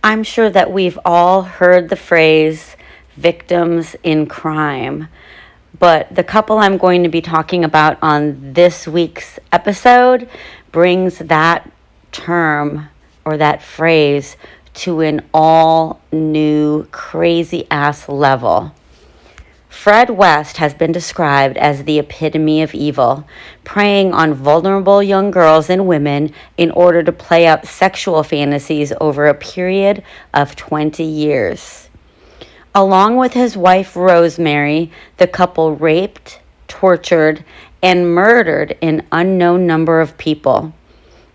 I'm sure that we've all heard the phrase victims in crime, but the couple I'm going to be talking about on this week's episode brings that term or that phrase to an all new crazy ass level. Fred West has been described as the epitome of evil, preying on vulnerable young girls and women in order to play out sexual fantasies over a period of 20 years. Along with his wife Rosemary, the couple raped, tortured, and murdered an unknown number of people.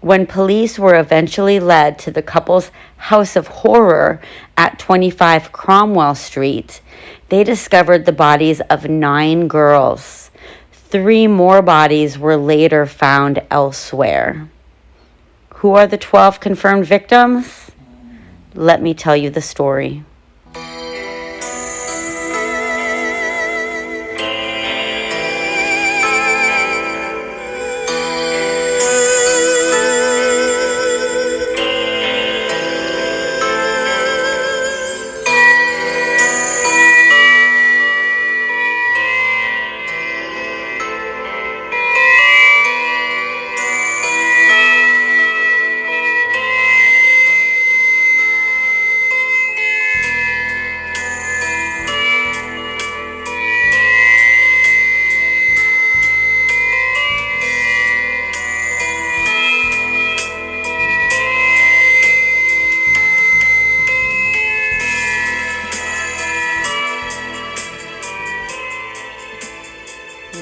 When police were eventually led to the couple's house of horror at 25 Cromwell Street, they discovered the bodies of 9 girls. 3 more bodies were later found elsewhere. Who are the 12 confirmed victims? Let me tell you the story.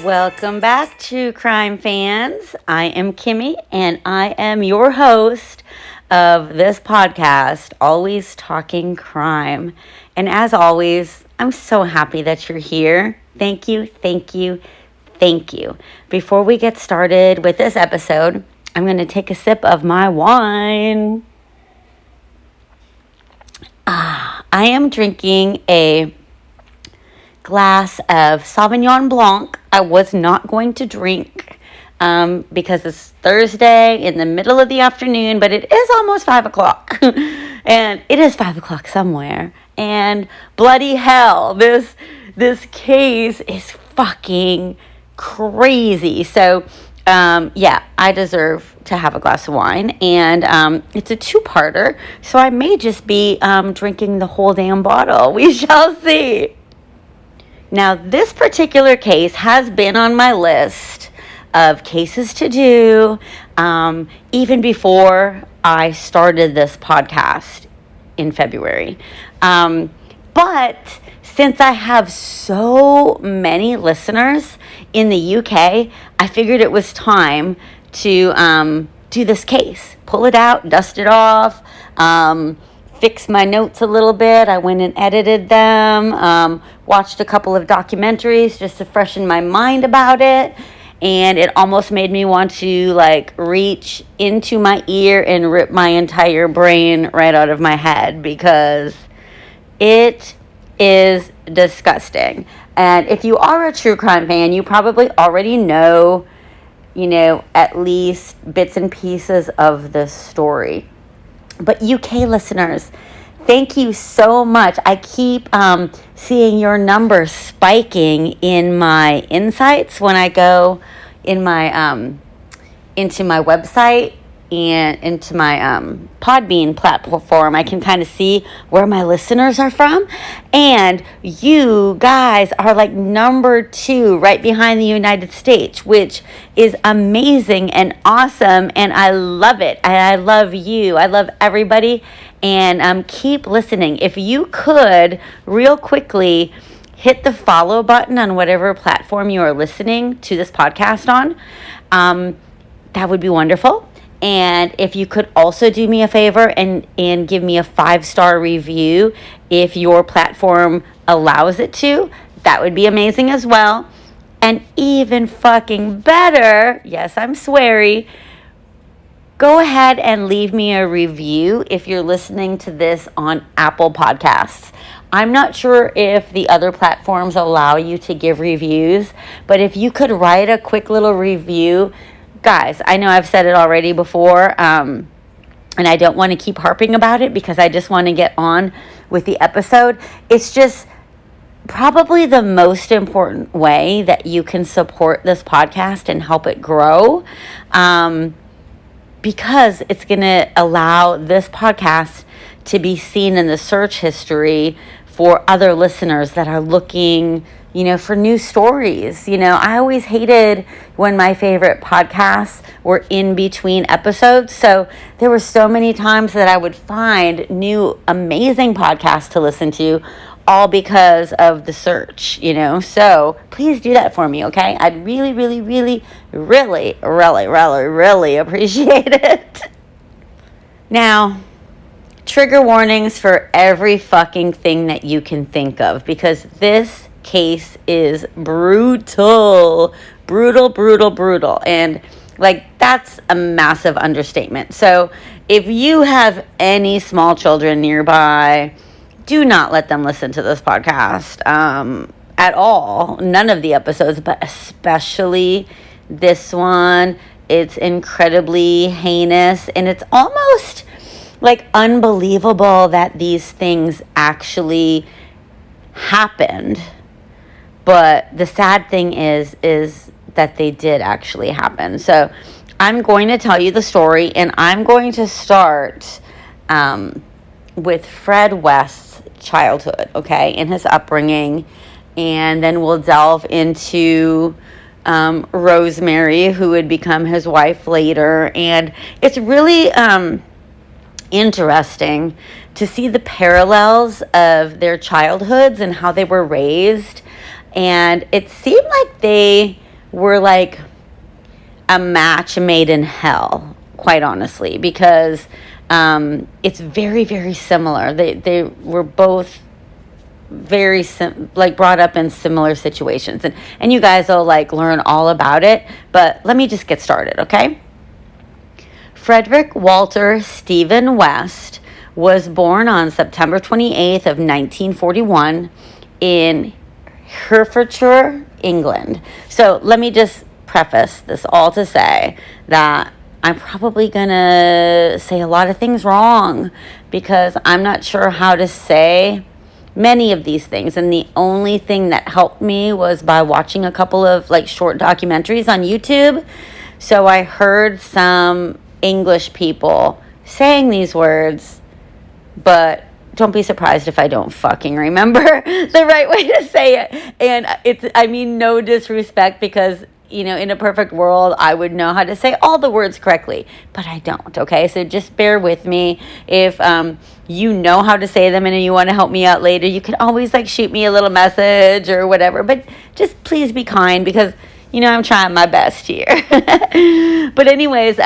Welcome back, true crime fans. I am Kimi, and I am your host of this podcast, Always Talking Crime. And as always, I'm so happy that you're here. Thank you, thank you, thank you. Before we get started with this episode, I'm going to take a sip of my wine. I am drinking a glass of Sauvignon Blanc. I was not going to drink because it's Thursday in the middle of the afternoon, but it is almost 5 o'clock. And it is 5 o'clock somewhere. And bloody hell, this case is fucking crazy. So, I deserve to have a glass of wine. And it's a 2-parter, so I may just be drinking the whole damn bottle. We shall see. Now, this particular case has been on my list of cases to do even before I started this podcast in February. But since I have so many listeners in the UK, I figured it was time to do this case. Pull it out, dust it off, fix my notes a little bit. I went and edited them, watched a couple of documentaries just to freshen my mind about it, and it almost made me want to reach into my ear and rip my entire brain right out of my head because it is disgusting. And if you are a true crime fan, you probably already know, at least bits and pieces of this story. But UK listeners, thank you so much. I keep seeing your numbers spiking in my insights when I go in my into my website and into my Podbean platform. I can kind of see where my listeners are from. And you guys are number 2 right behind the United States, which is amazing and awesome. And I love it. And I love you. I love everybody. And keep listening. If you could, real quickly, hit the follow button on whatever platform you are listening to this podcast on, that would be wonderful. And if you could also do me a favor and give me a 5-star review if your platform allows it to, that would be amazing as well. And even fucking better, yes, I'm sweary, go ahead and leave me a review if you're listening to this on Apple Podcasts. I'm not sure if the other platforms allow you to give reviews, but if you could write a quick little review, guys, I know I've said it already before, and I don't want to keep harping about it because I just want to get on with the episode. It's just probably the most important way that you can support this podcast and help it grow, because it's going to allow this podcast to be seen in the search history for other listeners that are looking, for new stories. I always hated when my favorite podcasts were in between episodes. So there were so many times that I would find new amazing podcasts to listen to, all because of the search, So please do that for me, okay? I'd really, really, really, really, really, really, really appreciate it. Now, trigger warnings for every fucking thing that you can think of, because this case is brutal. And that's a massive understatement. So if you have any small children nearby, do not let them listen to this podcast at all. None of the episodes, but especially this one. It's incredibly heinous, and it's almost unbelievable that these things actually happened. But the sad thing is that they did actually happen. So I'm going to tell you the story, and I'm going to start with Fred West's childhood, okay, and his upbringing, and then we'll delve into Rosemary, who would become his wife later. And it's really interesting to see the parallels of their childhoods and how they were raised. And it seemed like they were like a match made in hell, quite honestly, because it's very, very similar. They were both very brought up in similar situations, and you guys will learn all about it. But let me just get started, okay? Frederick Walter Stephen West was born on September 28th of 1941 in Herefordshire, England. So let me just preface this all to say that I'm probably going to say a lot of things wrong, because I'm not sure how to say many of these things. And the only thing that helped me was by watching a couple of short documentaries on YouTube. So I heard some English people saying these words, but don't be surprised if I don't fucking remember the right way to say it. And no disrespect, because in a perfect world, I would know how to say all the words correctly, but I don't, okay? So just bear with me. If you know how to say them and you want to help me out later, you can always shoot me a little message or whatever, but just please be kind, because I'm trying my best here. But anyways,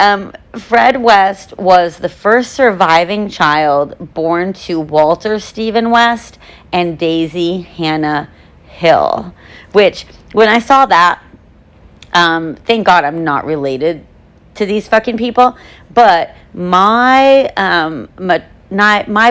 Fred West was the first surviving child born to Walter Stephen West and Daisy Hannah Hill, which when I saw that, thank God I'm not related to these fucking people, but my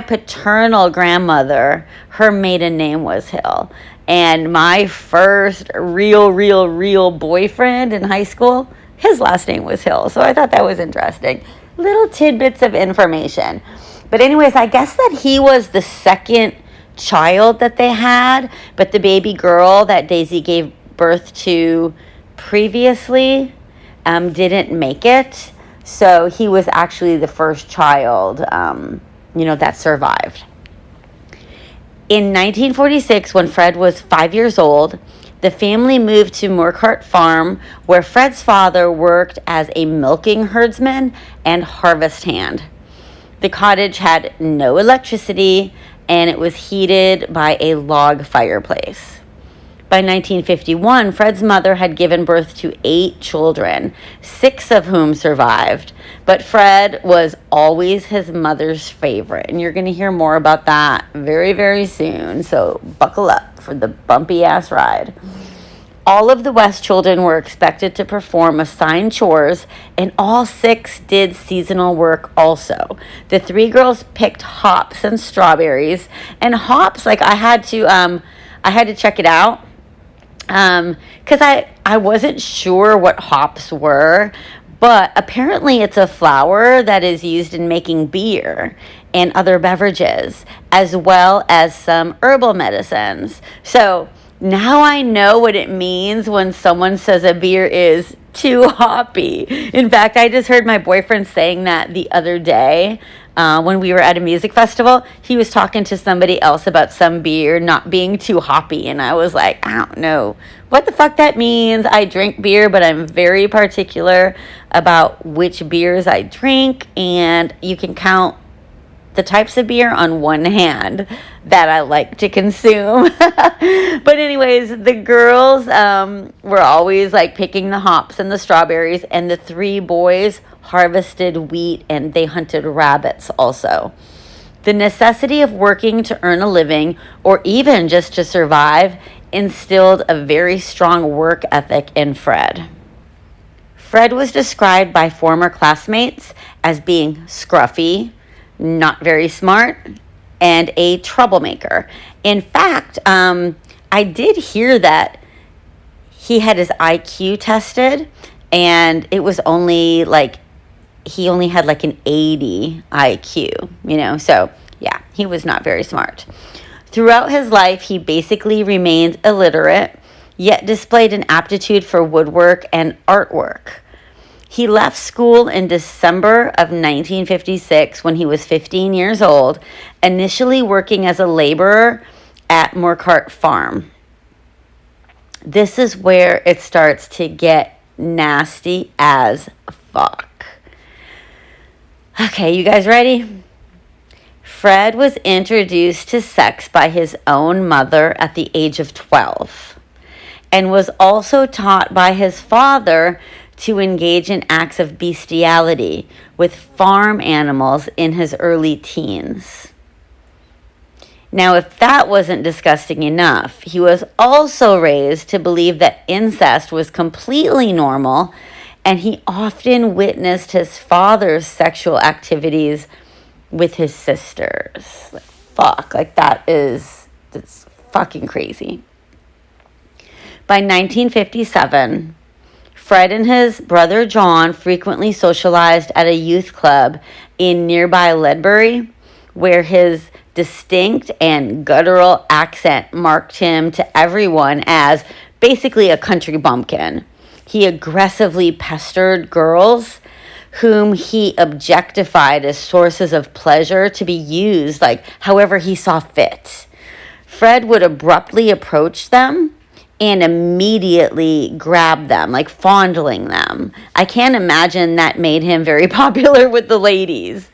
paternal grandmother, her maiden name was Hill. And my first real boyfriend in high school, his last name was Hill. So I thought that was interesting. Little tidbits of information. But anyways, I guess that he was the second child that they had, but the baby girl that Daisy gave birth to previously didn't make it. So he was actually the first child, that survived. In 1946, when Fred was 5 years old, the family moved to Moorcourt Farm, where Fred's father worked as a milking herdsman and harvest hand. The cottage had no electricity, and it was heated by a log fireplace. By 1951, Fred's mother had given birth to 8 children, 6 of whom survived. But Fred was always his mother's favorite, and you're going to hear more about that very, very soon. So buckle up for the bumpy-ass ride. All of the West children were expected to perform assigned chores, and all 6 did seasonal work also. The 3 girls picked hops and strawberries, and hops, I had to check it out. Because I wasn't sure what hops were, But apparently it's a flower that is used in making beer and other beverages, as well as some herbal medicines. So now I know what it means when someone says a beer is too hoppy. In fact, I just heard my boyfriend saying that the other day when we were at a music festival. He was talking to somebody else about some beer not being too hoppy, and I was like, I don't know what the fuck that means. I drink beer, but I'm very particular about which beers I drink, and you can count the types of beer on one hand that I like to consume. But anyways, the girls were always like picking the hops and the strawberries, and the three boys harvested wheat and they hunted rabbits also. The necessity of working to earn a living, or even just to survive, instilled a very strong work ethic in Fred. Fred was described by former classmates as being scruffy, not very smart, and a troublemaker. In fact, I did hear that he had his IQ tested, and it was only like, he only had like an 80 IQ, so yeah, he was not very smart. Throughout his life, he basically remained illiterate, yet displayed an aptitude for woodwork and artwork. He left school in December of 1956 when he was 15 years old, initially working as a laborer at Morcart Farm. This is where it starts to get nasty as fuck. Okay, you guys ready? Fred was introduced to sex by his own mother at the age of 12 and was also taught by his father to engage in acts of bestiality with farm animals in his early teens. Now, if that wasn't disgusting enough, he was also raised to believe that incest was completely normal, and he often witnessed his father's sexual activities with his sisters. That's fucking crazy. By 1957, Fred and his brother John frequently socialized at a youth club in nearby Ledbury, where his distinct and guttural accent marked him to everyone as basically a country bumpkin. He aggressively pestered girls whom he objectified as sources of pleasure to be used however he saw fit. Fred would abruptly approach them and immediately grab them, fondling them. I can't imagine that made him very popular with the ladies.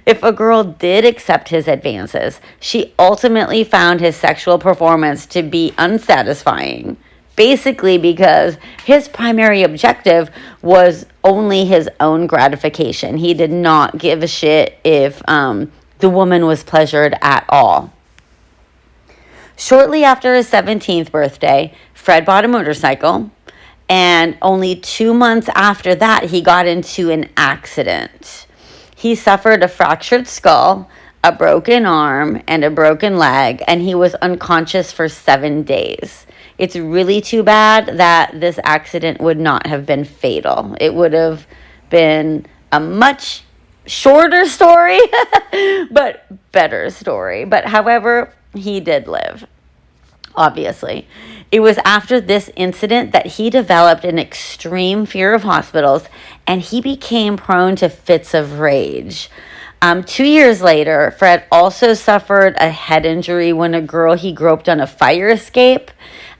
If a girl did accept his advances, she ultimately found his sexual performance to be unsatisfying, basically because his primary objective was only his own gratification. He did not give a shit if the woman was pleasured at all. Shortly after his 17th birthday, Fred bought a motorcycle, and only 2 months after that, he got into an accident. He suffered a fractured skull, a broken arm, and a broken leg, and he was unconscious for 7 days. It's really too bad that this accident would not have been fatal. It would have been a much shorter story, but better story. But however, he did live, obviously. It was after this incident that he developed an extreme fear of hospitals, and he became prone to fits of rage. 2 years later, Fred also suffered a head injury when a girl he groped on a fire escape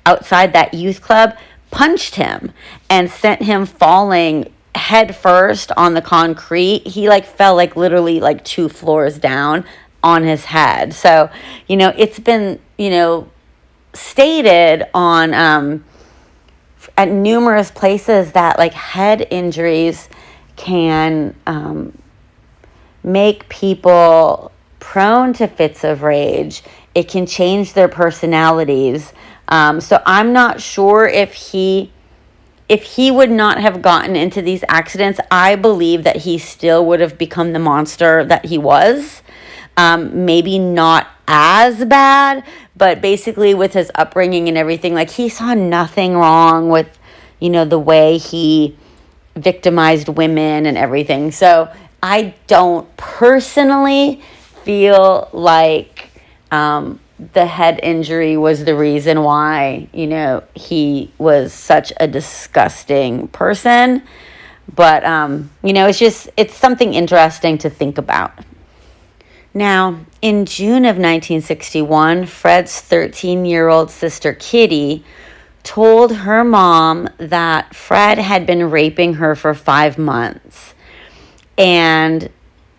outside that youth club punched him and sent him falling head first on the concrete. He fell literally 2 floors down on his head. So, it's been, stated on at numerous places that head injuries can make people prone to fits of rage. It can change their personalities. So I'm not sure if he would not have gotten into these accidents, I believe that he still would have become the monster that he was. Maybe not as bad, but basically with his upbringing and everything, he saw nothing wrong with, the way he victimized women and everything. So I don't personally feel like the head injury was the reason why, he was such a disgusting person. But, it's something interesting to think about. Now, in June of 1961, Fred's 13-year-old sister Kitty told her mom that Fred had been raping her for 5 months and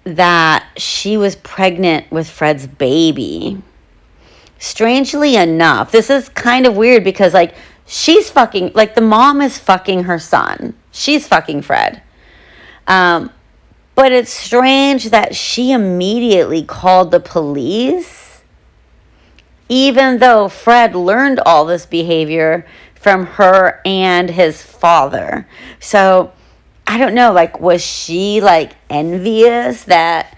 that she was pregnant with Fred's baby. Strangely enough, this is kind of weird because, she's fucking, the mom is fucking her son. She's fucking Fred. But it's strange that she immediately called the police, even though Fred learned all this behavior from her and his father. So, I don't know, was she, envious that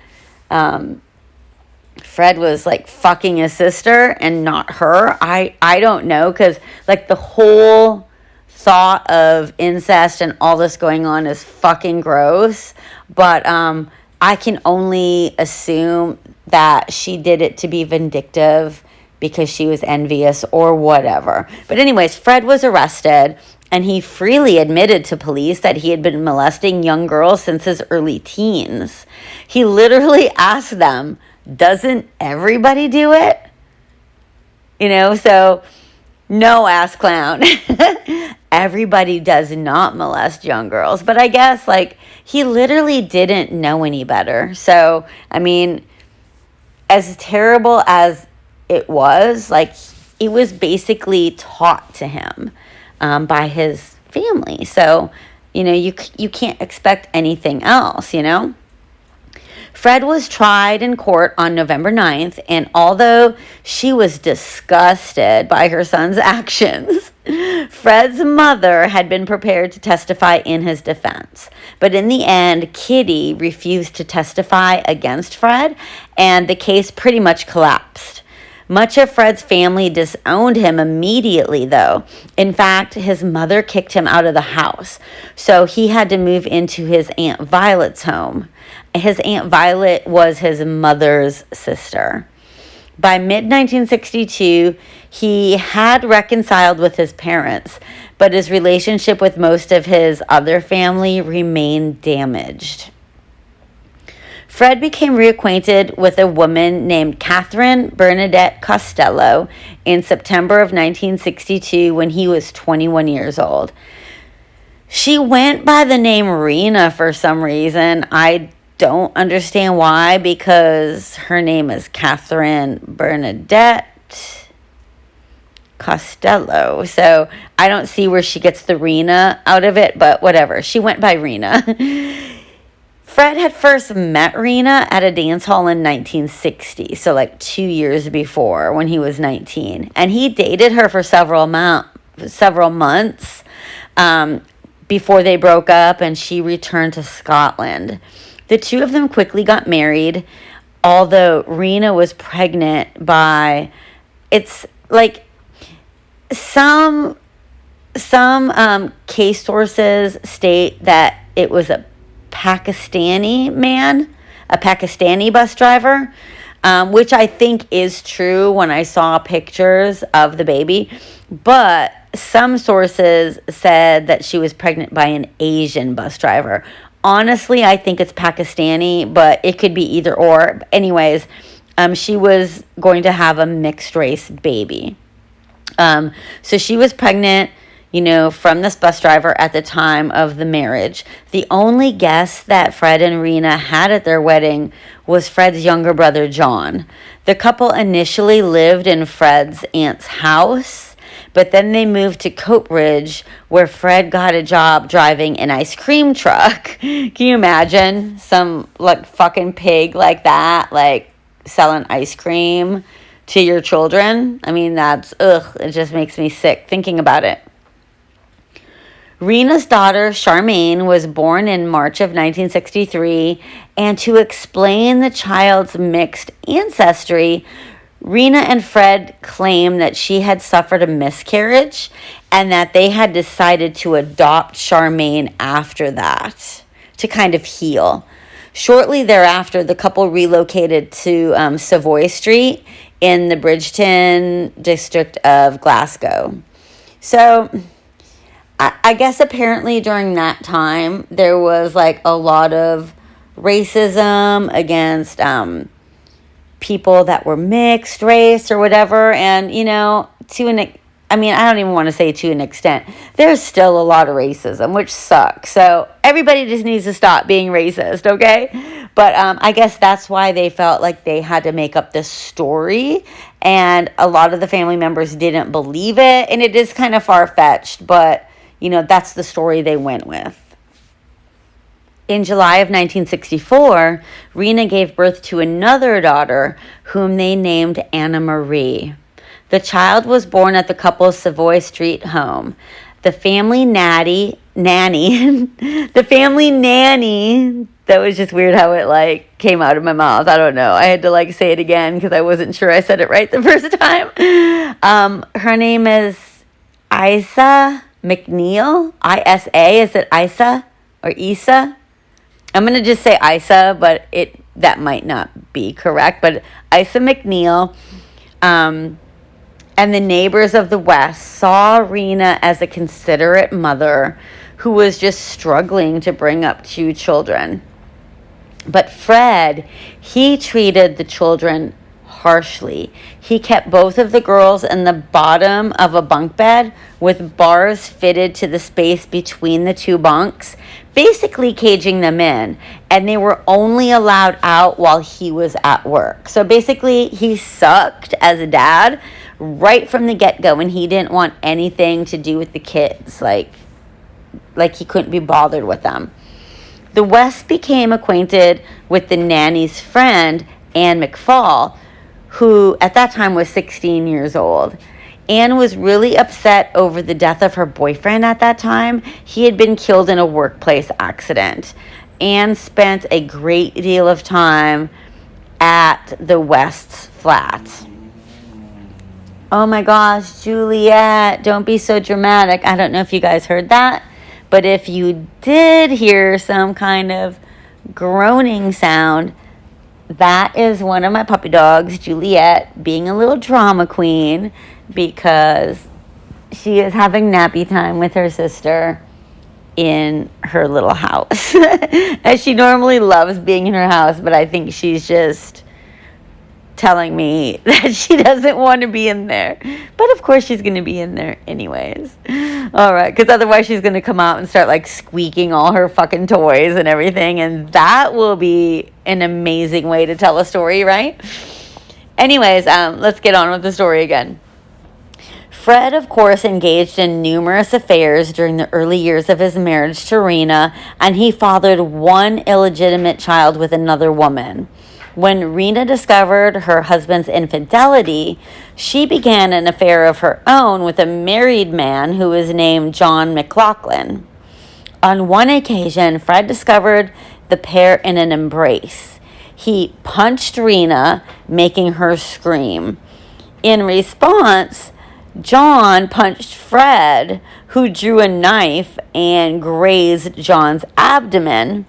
Fred was, fucking his sister and not her? I don't know, because, the whole thought of incest and all this going on is fucking gross. But I can only assume that she did it to be vindictive because she was envious or whatever. But anyways, Fred was arrested, and he freely admitted to police that he had been molesting young girls since his early teens. He literally asked them, "Doesn't everybody do it?" So no, ass clown. Everybody does not molest young girls. But I guess, he literally didn't know any better. So, as terrible as it was, it was basically taught to him by his family. So, you can't expect anything else, Fred was tried in court on November 9th, and although she was disgusted by her son's actions, Fred's mother had been prepared to testify in his defense. But in the end, Kitty refused to testify against Fred, and the case pretty much collapsed. Much of Fred's family disowned him immediately, though. In fact, his mother kicked him out of the house, so he had to move into his Aunt Violet's home. His Aunt Violet was his mother's sister. By mid-1962, he had reconciled with his parents, but his relationship with most of his other family remained damaged. Fred became reacquainted with a woman named Catherine Bernadette Costello in September of 1962 when he was 21 years old. She went by the name Rena for some reason. I don't understand why, because her name is Catherine Bernadette Costello. So I don't see where she gets the Rena out of it, but whatever. She went by Rena. Fred had first met Rena at a dance hall in 1960, so 2 years before, when he was 19. And he dated her for several months before they broke up, and she returned to Scotland. The two of them quickly got married, although Rena was pregnant by, some case sources state that it was a Pakistani man, a Pakistani bus driver, which I think is true when I saw pictures of the baby. But some sources said that she was pregnant by an Asian bus driver. Honestly, I think it's Pakistani, but it could be either or. Anyways, she was going to have a mixed race baby. So she was pregnant, from this bus driver at the time of the marriage. The only guest that Fred and Rena had at their wedding was Fred's younger brother, John. The couple initially lived in Fred's aunt's house, but then they moved to Coatbridge, where Fred got a job driving an ice cream truck. Can you imagine some fucking pig like that, selling ice cream to your children? That's, it just makes me sick thinking about it. Rena's daughter, Charmaine, was born in March of 1963, and to explain the child's mixed ancestry, Rena and Fred claimed that she had suffered a miscarriage and that they had decided to adopt Charmaine after that to kind of heal. Shortly thereafter, the couple relocated to Savoy Street in the Bridgeton district of Glasgow. So I guess apparently during that time, there was like a lot of racism against people that were mixed race or whatever. And, you know, I don't even want to say to an extent, there's still a lot of racism, which sucks. So everybody just needs to stop being racist, okay? But I guess that's why they felt like they had to make up this story. And a lot of the family members didn't believe it. And it is kind of far-fetched, but, you know, that's the story they went with. In July of 1964, Rena gave birth to another daughter whom they named Anna Marie. The child was born at the couple's Savoy Street home. The family nanny, that was just weird how it like came out of my mouth. I don't know. I had to like say it again because I wasn't sure I said it right the first time. Her name is Isa McNeil. I-S-A. Is it Isa or Isa? I'm going to just say Isa, but that might not be correct. But Isa McNeil, and the neighbors of the West saw Rena as a considerate mother who was just struggling to bring up 2 children. But Fred, he treated the children harshly. He kept both of the girls in the bottom of a bunk bed with bars fitted to the space between the 2 bunks, basically caging them in, and they were only allowed out while he was at work. So basically, he sucked as a dad right from the get-go, and he didn't want anything to do with the kids. Like he couldn't be bothered with them. The West became acquainted with the nanny's friend, Anne McFall, who at that time was 16 years old. Anne was really upset over the death of her boyfriend at that time. He had been killed in a workplace accident. Anne spent a great deal of time at the West's flat. Oh my gosh, Juliet, don't be so dramatic. I don't know if you guys heard that, but if you did hear some kind of groaning sound, that is one of my puppy dogs, Juliet, being a little drama queen because she is having nappy time with her sister in her little house. As she normally loves being in her house, but I think she's just telling me that she doesn't want to be in there. But of course she's going to be in there anyways. All right, because otherwise she's going to come out and start like squeaking all her fucking toys and everything, and that will be an amazing way to tell a story, right? Anyways, let's get on with the story again. Fred, of course, engaged in numerous affairs during the early years of his marriage to Rena, and he fathered 1 illegitimate child with another woman. When Rena discovered her husband's infidelity, she began an affair of her own with a married man who was named John McLaughlin. On one occasion, Fred discovered the pair in an embrace. He punched Rena, making her scream. In response, John punched Fred, who drew a knife and grazed John's abdomen.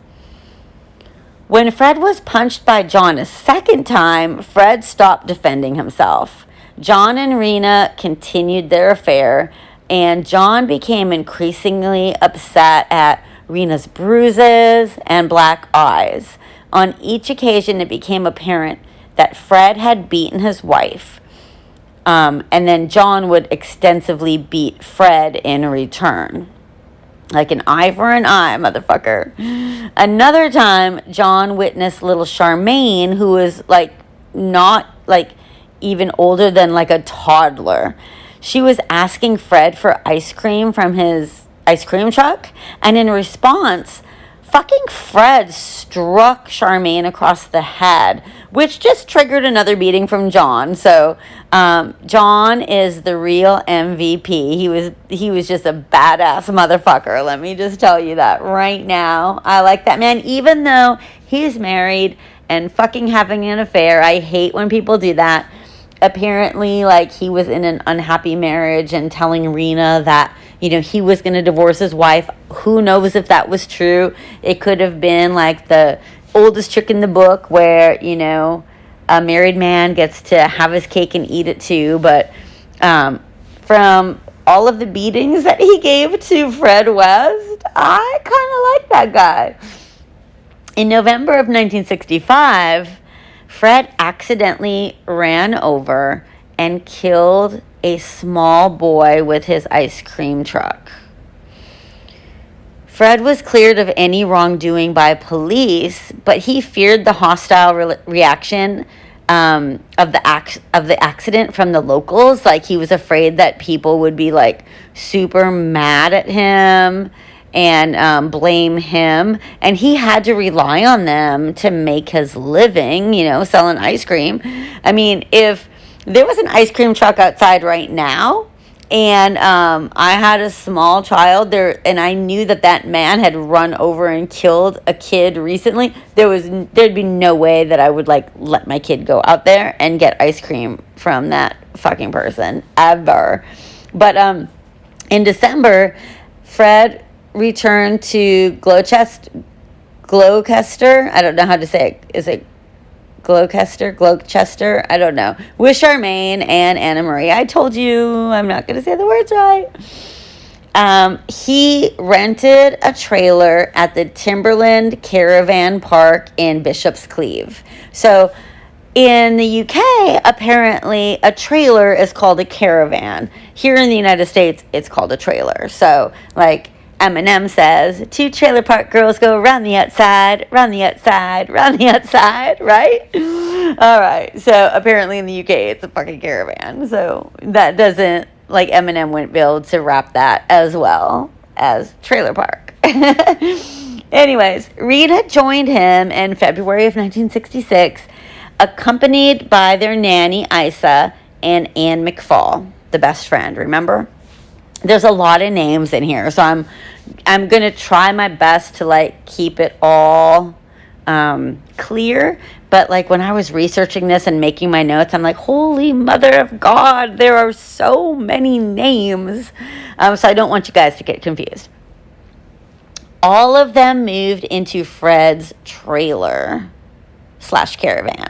When Fred was punched by John a second time, Fred stopped defending himself. John and Rena continued their affair, and John became increasingly upset at Rena's bruises and black eyes. On each occasion, it became apparent that Fred had beaten his wife, and then John would extensively beat Fred in return. Like an eye for an eye, motherfucker. Another time, John witnessed little Charmaine, who was like not like even older than like a toddler. She was asking Fred for ice cream from his ice cream truck, and in response, fucking Fred struck Charmaine across the head, which just triggered another beating from John. So John is the real MVP. He was just a badass motherfucker. Let me just tell you that right now. I like that man, even though he's married and fucking having an affair. I hate when people do that. apparently, like, he was in an unhappy marriage and telling Rena that, he was going to divorce his wife. Who knows if that was true? It could have been like the oldest trick in the book where, a married man gets to have his cake and eat it too. But from all of the beatings that he gave to Fred West, I kind of like that guy. In November of 1965, Fred accidentally ran over and killed a small boy with his ice cream truck. Fred was cleared of any wrongdoing by police, but he feared the hostile reaction of the accident from the locals. Like, he was afraid that people would be like super mad at him and blame him, and he had to rely on them to make his living, selling ice cream. I mean, if there was an ice cream truck outside right now and I had a small child there and I knew that man had run over and killed a kid recently, there'd be no way that I would let my kid go out there and get ice cream from that fucking person ever. But in December, Fred returned to Gloucester. I don't know how to say it. Is it Gloucester? I don't know. With Charmaine and Anna Marie. I told you I'm not going to say the words right. He rented a trailer at the Timberland Caravan Park in Bishop's Cleeve. So in the UK, apparently a trailer is called a caravan. Here in the United States, it's called a trailer. So, like Eminem says, 2 trailer park girls go round the outside, round the outside, round the outside, right? All right. So apparently in the UK, it's a fucking caravan. So that doesn't, like, Eminem wouldn't be able to rap that as well as trailer park. Anyways, Rita joined him in February of 1966, accompanied by their nanny, Isa, and Anne McFall, the best friend, remember? There's a lot of names in here, so I'm going to try my best to, keep it all clear. But, when I was researching this and making my notes, I'm like, holy mother of God, there are so many names. So I don't want you guys to get confused. All of them moved into Fred's trailer / caravan.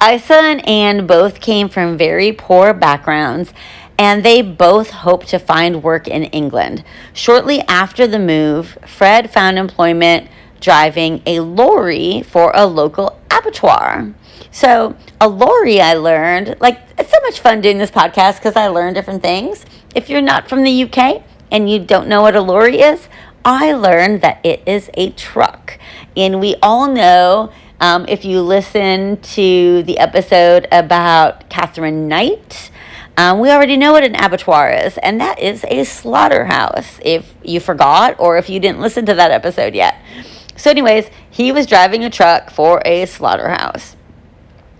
Isa and Anne both came from very poor backgrounds, and they both hoped to find work in England. Shortly after the move, Fred found employment driving a lorry for a local abattoir. So a lorry, I learned, it's so much fun doing this podcast because I learn different things. If you're not from the UK and you don't know what a lorry is, I learned that it is a truck. And we all know, if you listen to the episode about Catherine Knight, we already know what an abattoir is, and that is a slaughterhouse, if you forgot or if you didn't listen to that episode yet. So anyways, he was driving a truck for a slaughterhouse.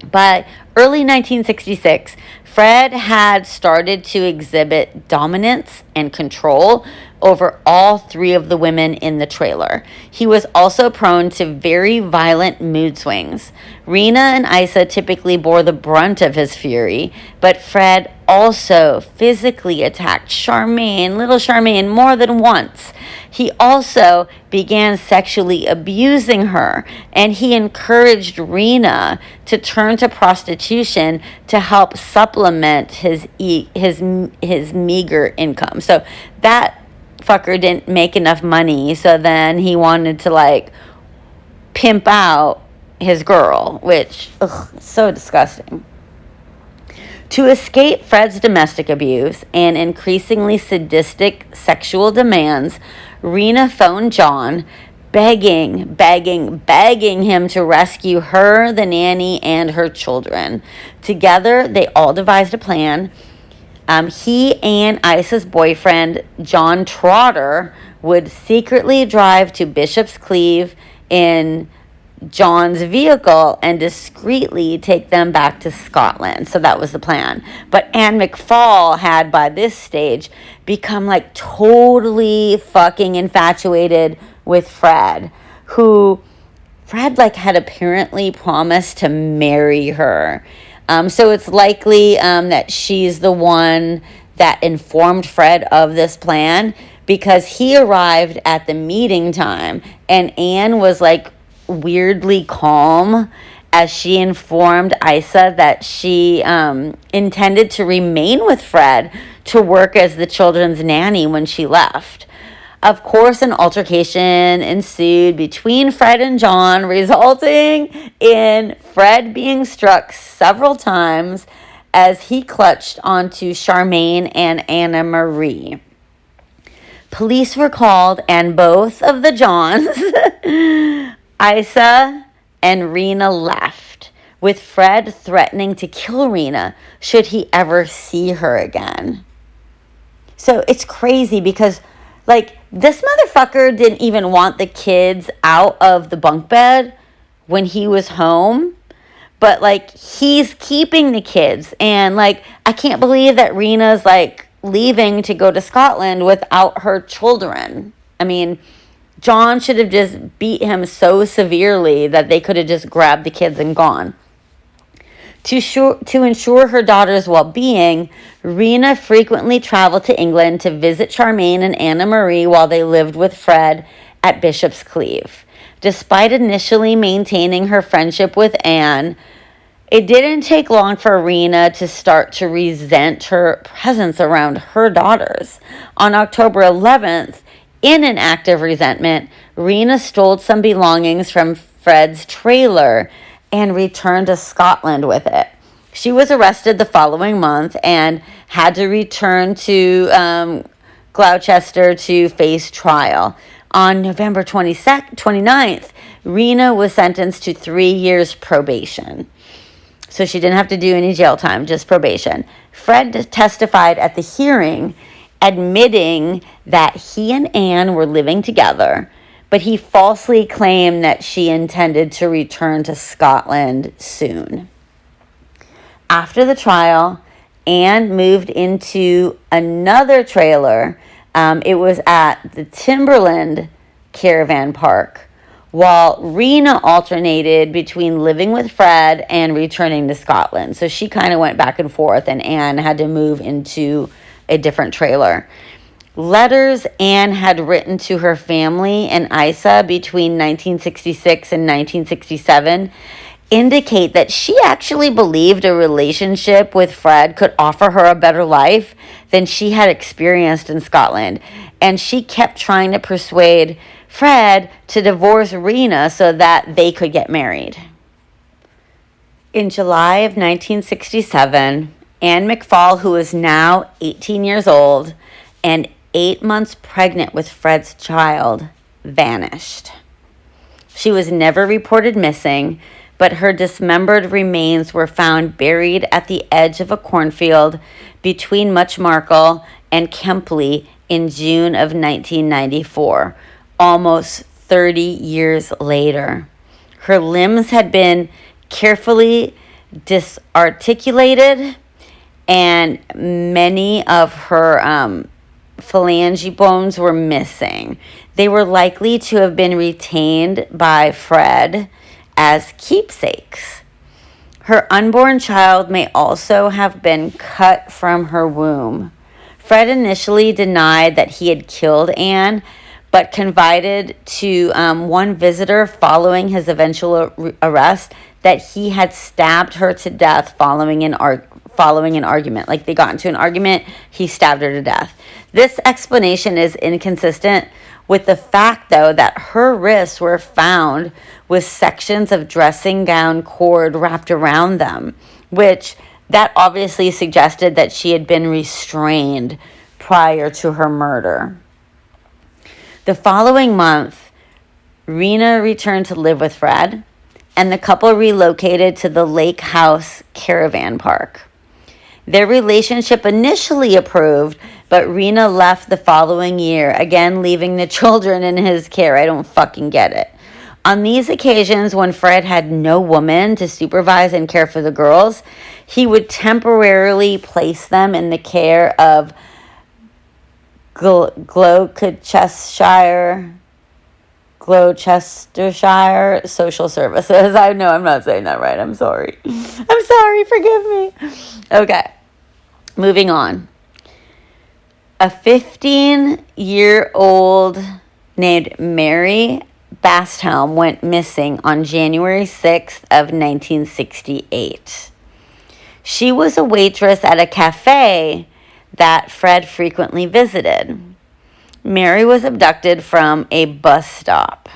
By early 1966, Fred had started to exhibit dominance and control over all 3 of the women in the trailer. He was also prone to very violent mood swings. Rena and Isa typically bore the brunt of his fury, but Fred also physically attacked little Charmaine, more than once. He also began sexually abusing her, and he encouraged Rena to turn to prostitution to help supplement his meager income. So that fucker didn't make enough money, so then he wanted to pimp out his girl, which so disgusting. To escape Fred's domestic abuse and increasingly sadistic sexual demands, Rena phoned John, begging him to rescue her, the nanny, and her children. Together, they all devised a plan. He and Isa's boyfriend, John Trotter, would secretly drive to Bishop's Cleeve in John's vehicle and discreetly take them back to Scotland. So that was the plan. But Anne McFall had, by this stage, become totally fucking infatuated with Fred, who Fred had apparently promised to marry her. So it's likely that she's the one that informed Fred of this plan, because he arrived at the meeting time and Anne was like weirdly calm as she informed Isa that she intended to remain with Fred to work as the children's nanny when she left. Of course, an altercation ensued between Fred and John, resulting in Fred being struck several times as he clutched onto Charmaine and Anna Marie. Police were called, and both of the Johns, Isa and Rena, left, with Fred threatening to kill Rena should he ever see her again. So it's crazy because, like, this motherfucker didn't even want the kids out of the bunk bed when he was home. But, like, he's keeping the kids. And, like, I can't believe that Rena's, like, leaving to go to Scotland without her children. I mean, John should have just beat him so severely that they could have just grabbed the kids and gone. To ensure her daughter's well-being, Rena frequently traveled to England to visit Charmaine and Anna Marie while they lived with Fred at Bishop's Cleeve. Despite initially maintaining her friendship with Anne, it didn't take long for Rena to start to resent her presence around her daughters. On October 11th, in an act of resentment, Rena stole some belongings from Fred's trailer and returned to Scotland with it. She was arrested the following month and had to return to Gloucester to face trial. On November 29th, Rena was sentenced to 3 years probation. So she didn't have to do any jail time, just probation. Fred testified at the hearing, admitting that he and Anne were living together, but he falsely claimed that she intended to return to Scotland soon. After the trial, Anne moved into another trailer. It was at the Timberland Caravan Park, while Rena alternated between living with Fred and returning to Scotland. So she kind of went back and forth, and Anne had to move into a different trailer. Letters Anne had written to her family and Isa between 1966 and 1967 indicate that she actually believed a relationship with Fred could offer her a better life than she had experienced in Scotland. And she kept trying to persuade Fred to divorce Rena so that they could get married. In July of 1967, Anne McFall, who is now 18 years old and 8 months pregnant with Fred's child, vanished. She was never reported missing, but her dismembered remains were found buried at the edge of a cornfield between Muchmarkel and Kempley in June of 1994, almost 30 years later. Her limbs had been carefully disarticulated, and many of her phalange bones were missing. They were likely to have been retained by Fred as keepsakes. Her unborn child may also have been cut from her womb. Fred initially denied that he had killed Anne, but confided to one visitor following his eventual arrest that he had stabbed her to death following an argument. Like, they got into an argument, he stabbed her to death. This explanation is inconsistent with the fact, though, that her wrists were found with sections of dressing gown cord wrapped around them, which that obviously suggested that she had been restrained prior to her murder. The following month, Rena returned to live with Fred, and the couple relocated to the Lake House Caravan Park. Their relationship initially approved, but Rena left the following year, again leaving the children in his care. I don't fucking get it. On these occasions, when Fred had no woman to supervise and care for the girls, he would temporarily place them in the care of Gloucestershire Gloucestershire Social Services. I know I'm not saying that right. I'm sorry. I'm sorry. Forgive me. Okay. Moving on. A 15-year-old named Mary Basthelm went missing on January 6th of 1968. She was a waitress at a cafe that Fred frequently visited. Mary was abducted from a bus stop.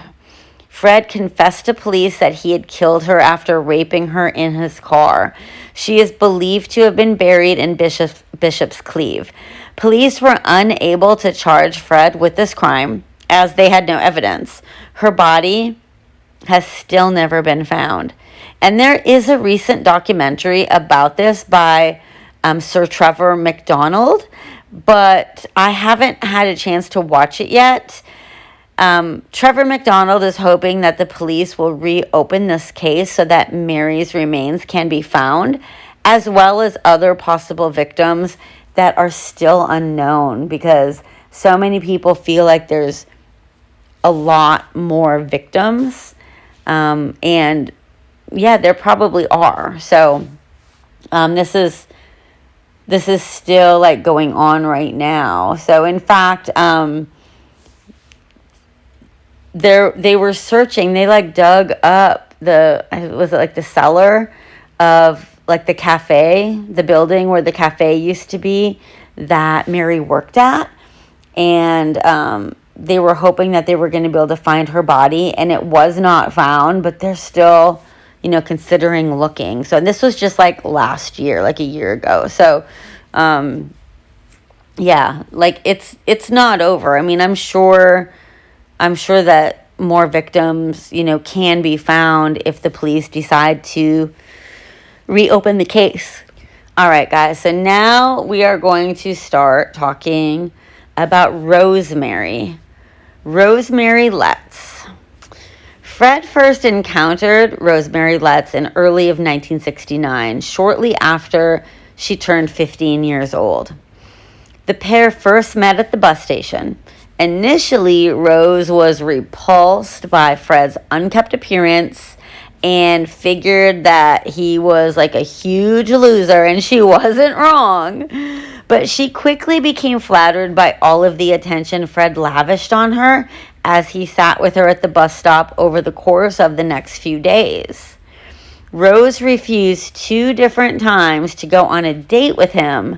Fred confessed to police that he had killed her after raping her in his car. She is believed to have been buried in Bishop's Cleeve. Police were unable to charge Fred with this crime as they had no evidence. Her body has still never been found. And there is a recent documentary about this by Sir Trevor McDonald, but I haven't had a chance to watch it yet. Trevor McDonald is hoping that the police will reopen this case so that Mary's remains can be found, as well as other possible victims that are still unknown, because so many people feel like there's a lot more victims. And yeah, there probably are. So this is still like going on right now. So in fact, they were searching. They like dug up the cellar of like the cafe, the building where the cafe used to be that Mary worked at, and they were hoping that they were going to be able to find her body, and it was not found, but they're still, considering looking. So this was just like last year, like a year ago. So, yeah, like it's not over. I mean, I'm sure that more victims, can be found if the police decide to reopen the case. All right, guys. So now we are going to start talking about Rosemary. Rosemary Letts. Fred first encountered Rosemary Letts in early of 1969, shortly after she turned 15 years old. The pair first met at the bus station. Initially, Rose was repulsed by Fred's unkempt appearance and figured that he was like a huge loser, and she wasn't wrong. But she quickly became flattered by all of the attention Fred lavished on her as he sat with her at the bus stop over the course of the next few days. Rose refused 2 different times to go on a date with him,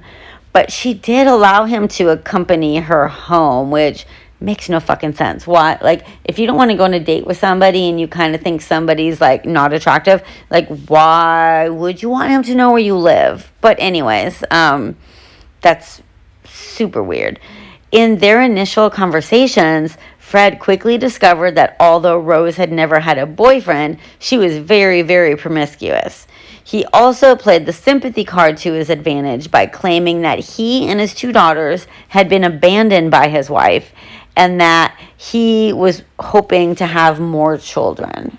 but she did allow him to accompany her home, which makes no fucking sense. Why? Like, if you don't want to go on a date with somebody and you kind of think somebody's like not attractive, like, why would you want him to know where you live? But anyways, that's super weird. In their initial conversations, Fred quickly discovered that although Rose had never had a boyfriend, she was very, very promiscuous. He also played the sympathy card to his advantage by claiming that he and his 2 daughters had been abandoned by his wife and that he was hoping to have more children.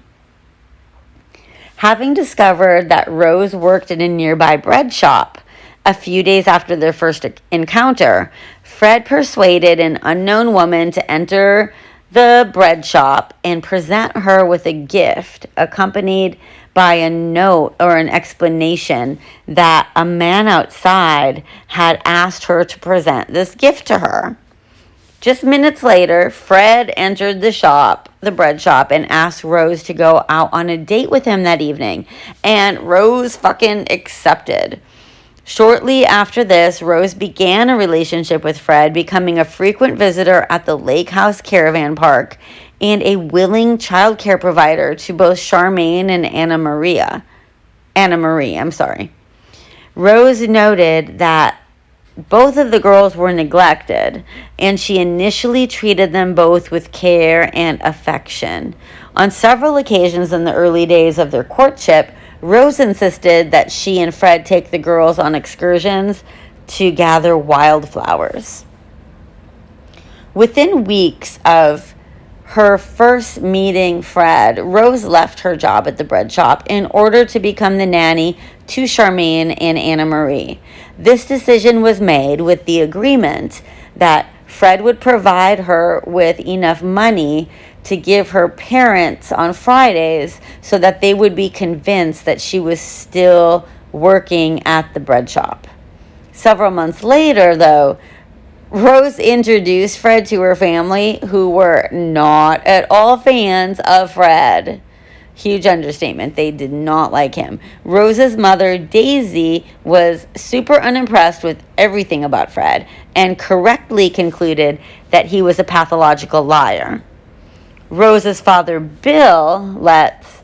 Having discovered that Rose worked in a nearby bread shop, a few days after their first encounter, Fred persuaded an unknown woman to enter the bread shop and present her with a gift accompanied by a note or an explanation that a man outside had asked her to present this gift to her. Just minutes later, Fred entered the bread shop, and asked Rose to go out on a date with him that evening. And Rose fucking accepted. Shortly after this, Rose began a relationship with Fred, becoming a frequent visitor at the Lake House Caravan Park and a willing child care provider to both Charmaine and Anna Marie. Rose noted that both of the girls were neglected, and she initially treated them both with care and affection. On several occasions in the early days of their courtship, Rose insisted that she and Fred take the girls on excursions to gather wildflowers. Within weeks of her first meeting Fred, Rose left her job at the bread shop in order to become the nanny to Charmaine and Anna Marie. This decision was made with the agreement that Fred would provide her with enough money to give her parents on Fridays so that they would be convinced that she was still working at the bread shop. Several months later, though, Rose introduced Fred to her family, who were not at all fans of Fred. Huge understatement. They did not like him. Rose's mother, Daisy, was super unimpressed with everything about Fred and correctly concluded that he was a pathological liar. Rose's father, Bill Letts,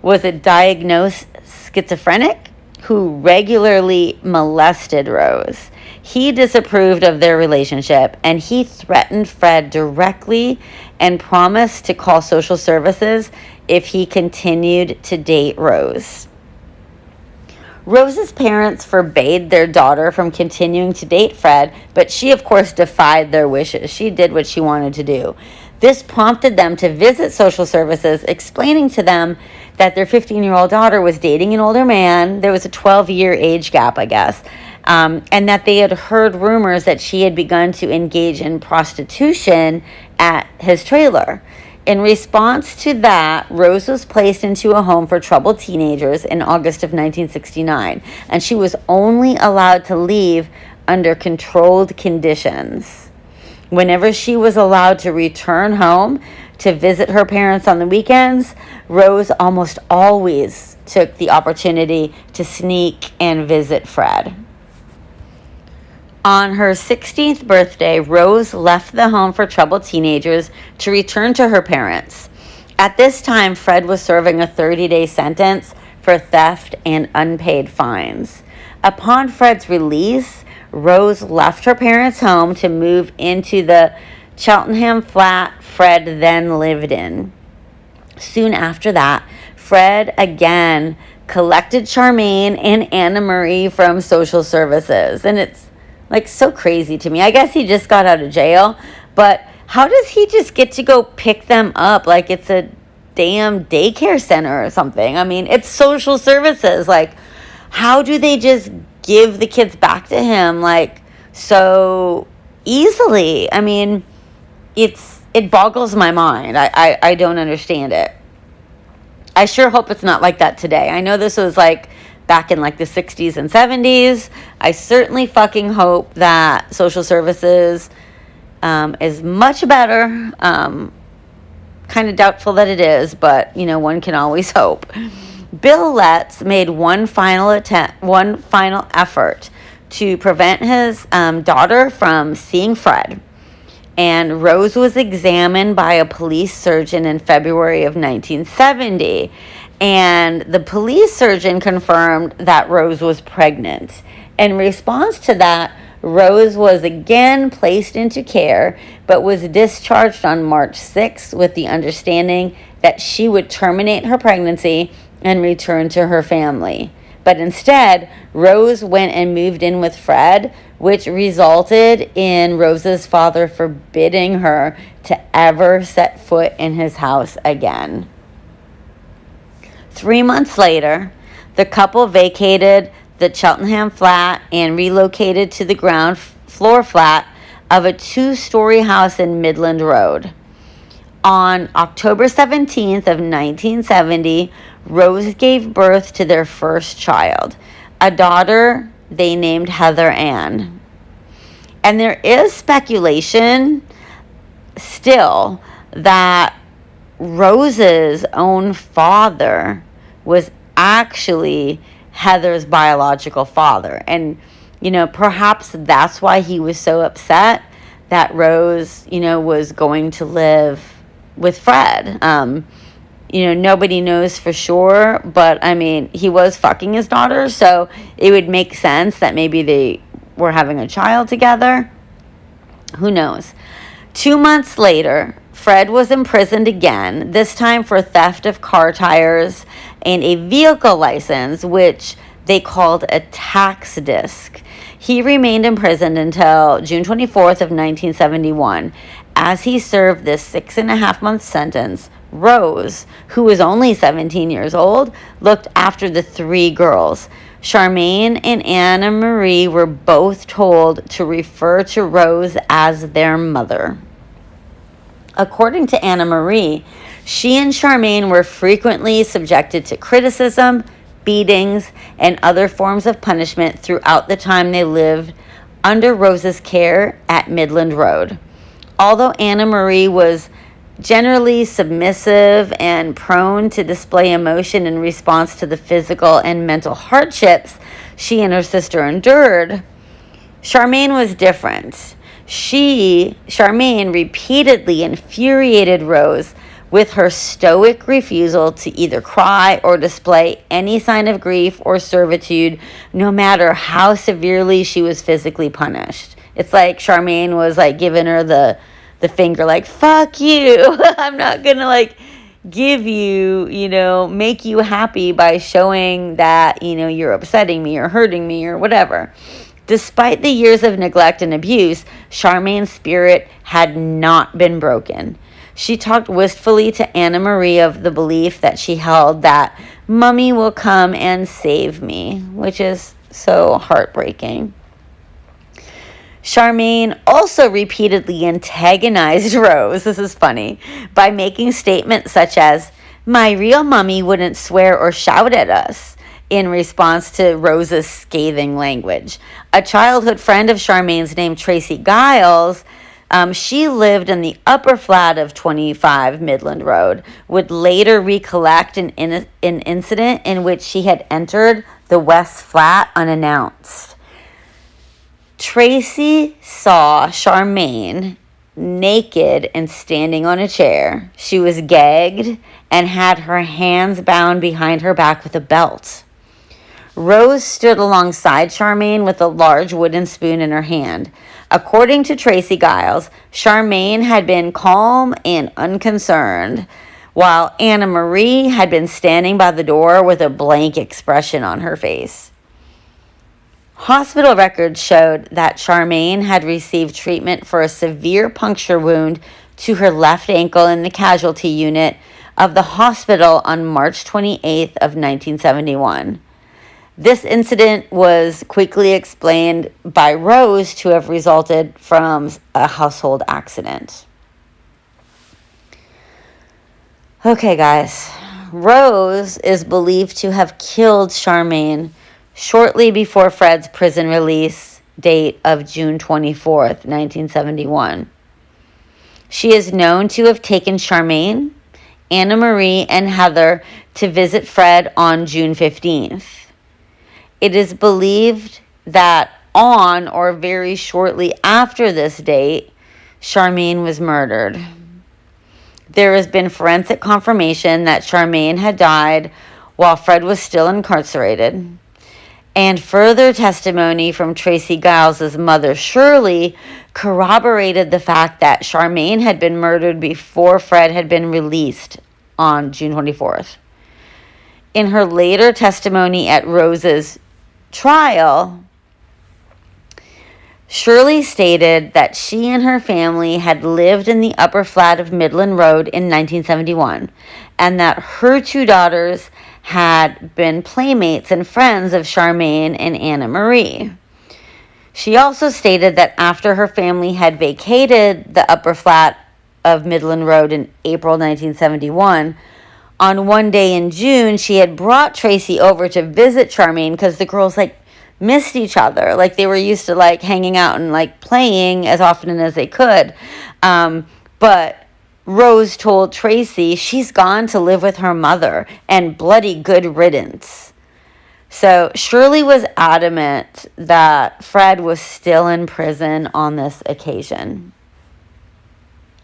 was a diagnosed schizophrenic who regularly molested Rose. He disapproved of their relationship, and he threatened Fred directly and promised to call social services if he continued to date Rose. Rose's parents forbade their daughter from continuing to date Fred, but she, of course, defied their wishes. She did what she wanted to do. This prompted them to visit social services, explaining to them that their 15-year-old daughter was dating an older man. There was a 12-year age gap, I guess, and that they had heard rumors that she had begun to engage in prostitution at his trailer. In response to that, Rose was placed into a home for troubled teenagers in August of 1969, and she was only allowed to leave under controlled conditions. Whenever she was allowed to return home to visit her parents on the weekends, Rose almost always took the opportunity to sneak and visit Fred. On her 16th birthday, Rose left the home for troubled teenagers to return to her parents. At this time, Fred was serving a 30-day sentence for theft and unpaid fines. Upon Fred's release, Rose left her parents' home to move into the Cheltenham flat Fred then lived in. Soon after that, Fred again collected Charmaine and Anna Marie from social services. And it's like so crazy to me. I guess he just got out of jail, but how does he just get to go pick them up like it's a damn daycare center or something? I mean, it's social services. Like, how do they just give the kids back to him like so easily? I mean, it boggles my mind. I don't understand it. I sure hope it's not like that today. I know this was like back in like the 60s and 70s. I certainly fucking hope that social services is much better. Kind of doubtful that it is, but you know, one can always hope. Bill Letts made one final effort to prevent his daughter from seeing Fred. And Rose was examined by a police surgeon in February of 1970. And the police surgeon confirmed that Rose was pregnant. In response to that, Rose was again placed into care, but was discharged on March 6th with the understanding that she would terminate her pregnancy and return to her family. But instead, Rose went and moved in with Fred, which resulted in Rose's father forbidding her to ever set foot in his house again. 3 months later, the couple vacated the Cheltenham flat and relocated to the ground floor flat of a 2-story house in Midland Road. On October 17th of 1970, Rose gave birth to their first child, a daughter they named Heather Ann. And there is speculation still that Rose's own father was actually Heather's biological father. And, you know, perhaps that's why he was so upset that Rose, you know, was going to live with Fred. You know, nobody knows for sure, but I mean, he was fucking his daughter, so it would make sense that maybe they were having a child together. Who knows? 2 months later, Fred was imprisoned again, this time for theft of car tires and a vehicle license, which they called a tax disc. He remained imprisoned until June 24th of 1971. As he served this 6.5-month sentence, Rose, who was only 17 years old, looked after the 3 girls. Charmaine and Anna Marie were both told to refer to Rose as their mother. According to Anna Marie, she and Charmaine were frequently subjected to criticism, beatings, and other forms of punishment throughout the time they lived under Rose's care at Midland Road. Although Anna Marie was generally submissive and prone to display emotion in response to the physical and mental hardships she and her sister endured, Charmaine was different. Charmaine, repeatedly infuriated Rose with her stoic refusal to either cry or display any sign of grief or servitude, no matter how severely she was physically punished. It's like Charmaine was like giving her the finger, like, fuck you. I'm not going to like give you, make you happy by showing that, you're upsetting me or hurting me or whatever. Despite the years of neglect and abuse, Charmaine's spirit had not been broken. She talked wistfully to Anna Marie of the belief that she held that Mummy will come and save me, which is so heartbreaking. Charmaine also repeatedly antagonized Rose, this is funny, by making statements such as, "My real mummy wouldn't swear or shout at us," in response to Rose's scathing language. A childhood friend of Charmaine's named Tracy Giles, she lived in the upper flat of 25 Midland Road, would later recollect an incident in which she had entered the west flat unannounced. Tracy saw Charmaine naked and standing on a chair. She was gagged and had her hands bound behind her back with a belt. Rose stood alongside Charmaine with a large wooden spoon in her hand. According to Tracy Giles, Charmaine had been calm and unconcerned, while Anna Marie had been standing by the door with a blank expression on her face. Hospital records showed that Charmaine had received treatment for a severe puncture wound to her left ankle in the casualty unit of the hospital on March 28th of 1971. This incident was quickly explained by Rose to have resulted from a household accident. Okay, guys. Rose is believed to have killed Charmaine shortly before Fred's prison release date of June 24th, 1971. She is known to have taken Charmaine, Anna Marie, and Heather to visit Fred on June 15th. It is believed that on or very shortly after this date, Charmaine was murdered. There has been forensic confirmation that Charmaine had died while Fred was still incarcerated. And further testimony from Tracy Giles' mother, Shirley, corroborated the fact that Charmaine had been murdered before Fred had been released on June 24th. In her later testimony at Rose's trial, Shirley stated that she and her family had lived in the upper flat of Midland Road in 1971, and that her two daughters had been playmates and friends of Charmaine and Anna Marie. She also stated that after her family had vacated the upper flat of Midland Road in April 1971, on one day in June, she had brought Tracy over to visit Charmaine because the girls missed each other. They were used to hanging out and playing as often as they could. But Rose told Tracy she's gone to live with her mother, and bloody good riddance. So Shirley was adamant that Fred was still in prison on this occasion.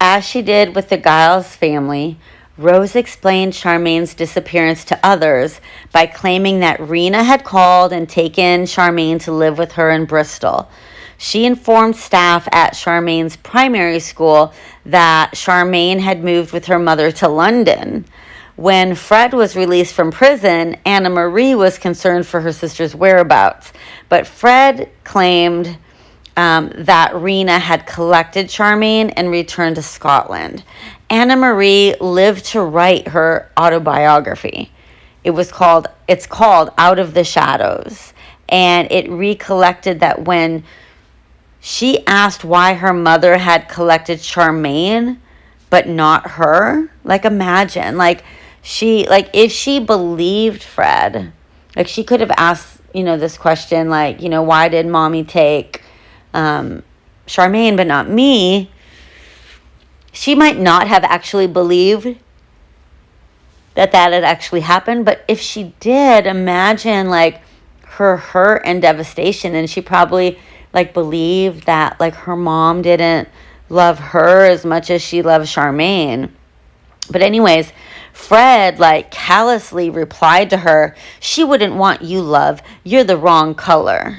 As she did with the Giles family, Rose explained Charmaine's disappearance to others by claiming that Rena had called and taken Charmaine to live with her in Bristol. She informed staff at Charmaine's primary school that Charmaine had moved with her mother to London. When Fred was released from prison, Anna Marie was concerned for her sister's whereabouts, but Fred claimed that Rena had collected Charmaine and returned to Scotland. Anna Marie lived to write her autobiography. It's called Out of the Shadows, and it recollected that when she asked why her mother had collected Charmaine, but not her. Like, imagine, like, if she believed Fred, like, she could have asked, this question, like, why did mommy take Charmaine but not me? She might not have actually believed that had actually happened, but if she did, imagine, like, her hurt and devastation. And she probably, like, believed that, like, her mom didn't love her as much as she loved Charmaine. But anyways, Fred, like, callously replied to her, "She wouldn't want you, love. You're the wrong color."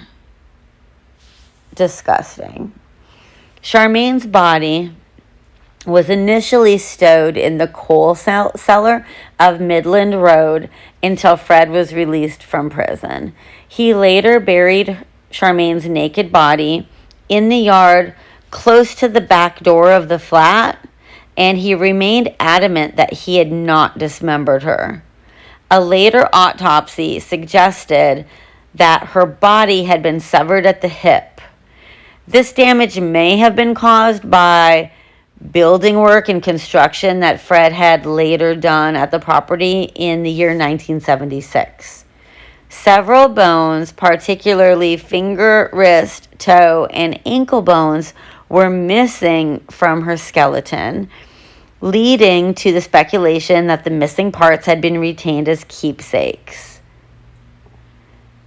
Disgusting. Charmaine's body was initially stowed in the coal cellar of Midland Road until Fred was released from prison. He later buried Charmaine's naked body in the yard close to the back door of the flat, and he remained adamant that he had not dismembered her. A later autopsy suggested that her body had been severed at the hip. This damage may have been caused by building work and construction that Fred had later done at the property in the year 1976. Several bones, particularly finger, wrist, toe, and ankle bones, were missing from her skeleton, leading to the speculation that the missing parts had been retained as keepsakes.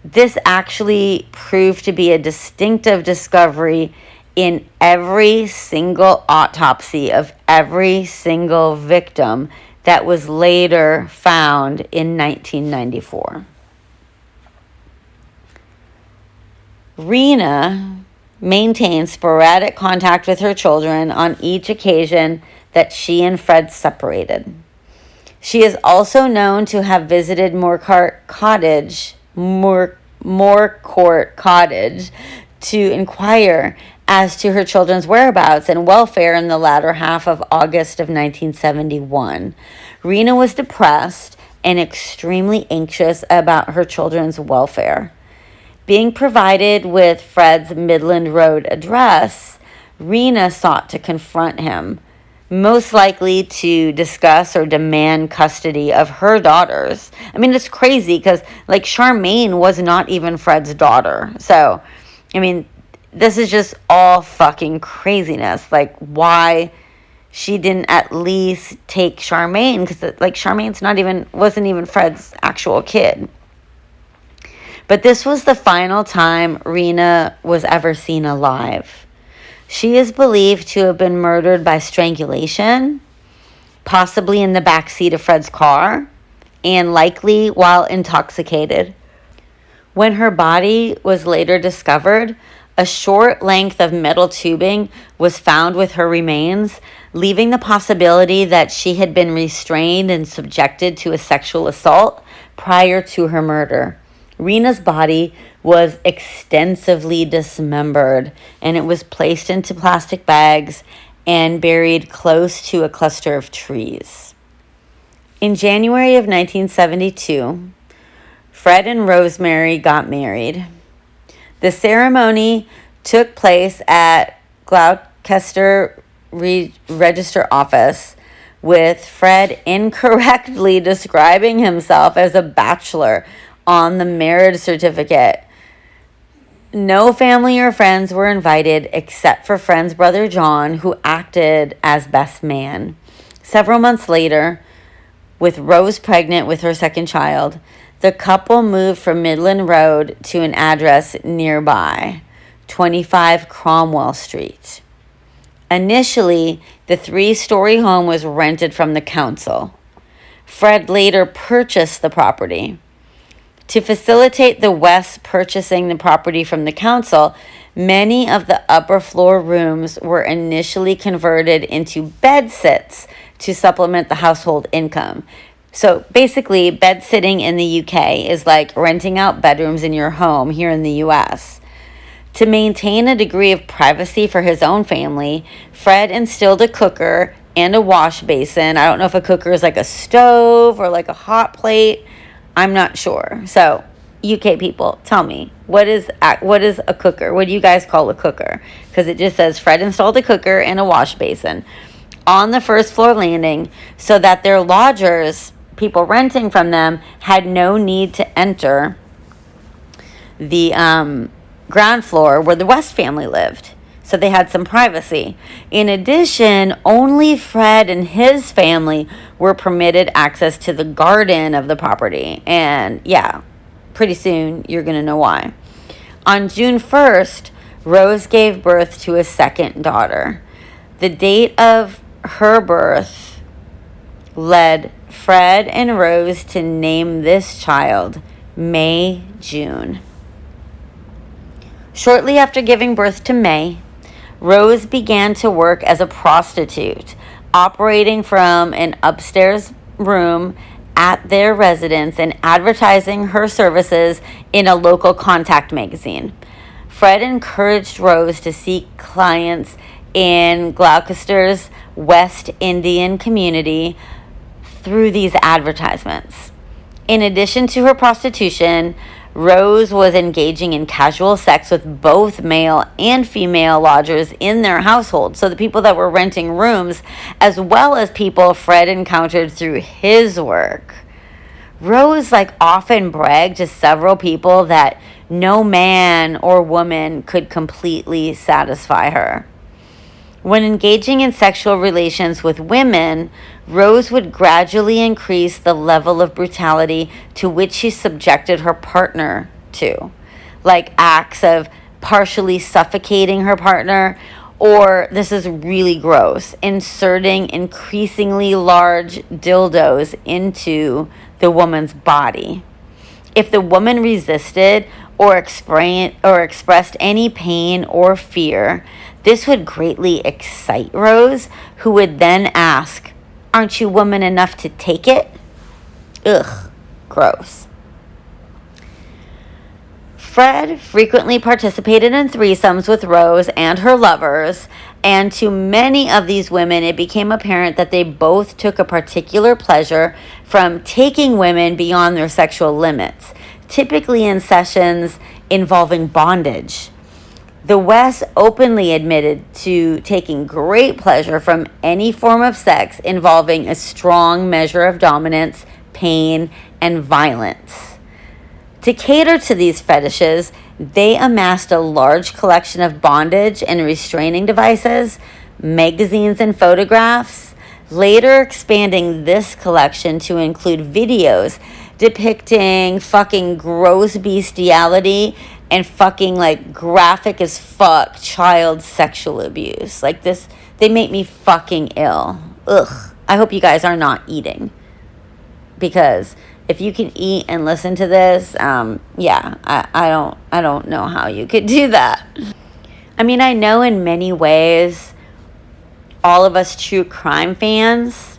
This actually proved to be a distinctive discovery in every single autopsy of every single victim that was later found in 1994. Rena maintained sporadic contact with her children on each occasion that she and Fred separated. She is also known to have visited Moorcourt Cottage to inquire as to her children's whereabouts and welfare in the latter half of August of 1971. Rena was depressed and extremely anxious about her children's welfare. Being provided with Fred's Midland Road address, Rena sought to confront him, most likely to discuss or demand custody of her daughters. I mean, it's crazy because, like, Charmaine was not even Fred's daughter. So, I mean, this is just all fucking craziness. Like, why she didn't at least take Charmaine, because, like, Charmaine's wasn't even Fred's actual kid. But this was the final time Rena was ever seen alive. She is believed to have been murdered by strangulation, possibly in the backseat of Fred's car, and likely while intoxicated. When her body was later discovered, a short length of metal tubing was found with her remains, leaving the possibility that she had been restrained and subjected to a sexual assault prior to her murder. Rena's body was extensively dismembered, and it was placed into plastic bags and buried close to a cluster of trees. In January of 1972, Fred and Rosemary got married. The ceremony took place at Gloucester Register Office, with Fred incorrectly describing himself as a bachelor on the marriage certificate. No family or friends were invited except for Fred's brother John, who acted as best man. Several months later, with Rose pregnant with her second child, the couple moved from Midland Road to an address nearby, 25 Cromwell Street. Initially, the 3-story home was rented from the council. Fred later purchased the property. To facilitate the Wests purchasing the property from the council, many of the upper floor rooms were initially converted into bed-sits to supplement the household income. So basically, bed-sitting in the UK is like renting out bedrooms in your home here in the US. To maintain a degree of privacy for his own family, Fred instilled a cooker and a wash basin. I don't know if a cooker is like a stove or like a hot plate. I'm not sure. So, UK people, tell me, what is a cooker? What do you guys call a cooker? Because it just says Fred installed a cooker and a wash basin. on the first floor landing so that their lodgers, people renting from them, had no need to enter the ground floor where the West family lived. So they had some privacy. In addition, only Fred and his family were permitted access to the garden of the property. And yeah, pretty soon you're going to know why. On June 1st, Rose gave birth to a second daughter. The date of her birth led Fred and Rose to name this child May June. Shortly after giving birth to May, Rose began to work as a prostitute, operating from an upstairs room at their residence and advertising her services in a local contact magazine. Fred encouraged Rose to seek clients in Gloucester's West Indian community through these advertisements. In addition to her prostitution, Rose was engaging in casual sex with both male and female lodgers in their household. So the people that were renting rooms, as well as people Fred encountered through his work. Rose often bragged to several people that no man or woman could completely satisfy her. When engaging in sexual relations with women, Rose would gradually increase the level of brutality to which she subjected her partner to, like acts of partially suffocating her partner, or, this is really gross, inserting increasingly large dildos into the woman's body. If the woman resisted or expressed any pain or fear, this would greatly excite Rose, who would then ask, "Aren't you woman enough to take it?" Ugh, gross. Fred frequently participated in threesomes with Rose and her lovers, and to many of these women, it became apparent that they both took a particular pleasure from taking women beyond their sexual limits, typically in sessions involving bondage. The West openly admitted to taking great pleasure from any form of sex involving a strong measure of dominance, pain, and violence. To cater to these fetishes, they amassed a large collection of bondage and restraining devices, magazines, and photographs, later expanding this collection to include videos depicting fucking gross bestiality and fucking graphic as fuck child sexual abuse. This, they make me fucking ill. Ugh. I hope you guys are not eating, because if you can eat and listen to this, I don't know how you could do that. I mean, I know in many ways all of us true crime fans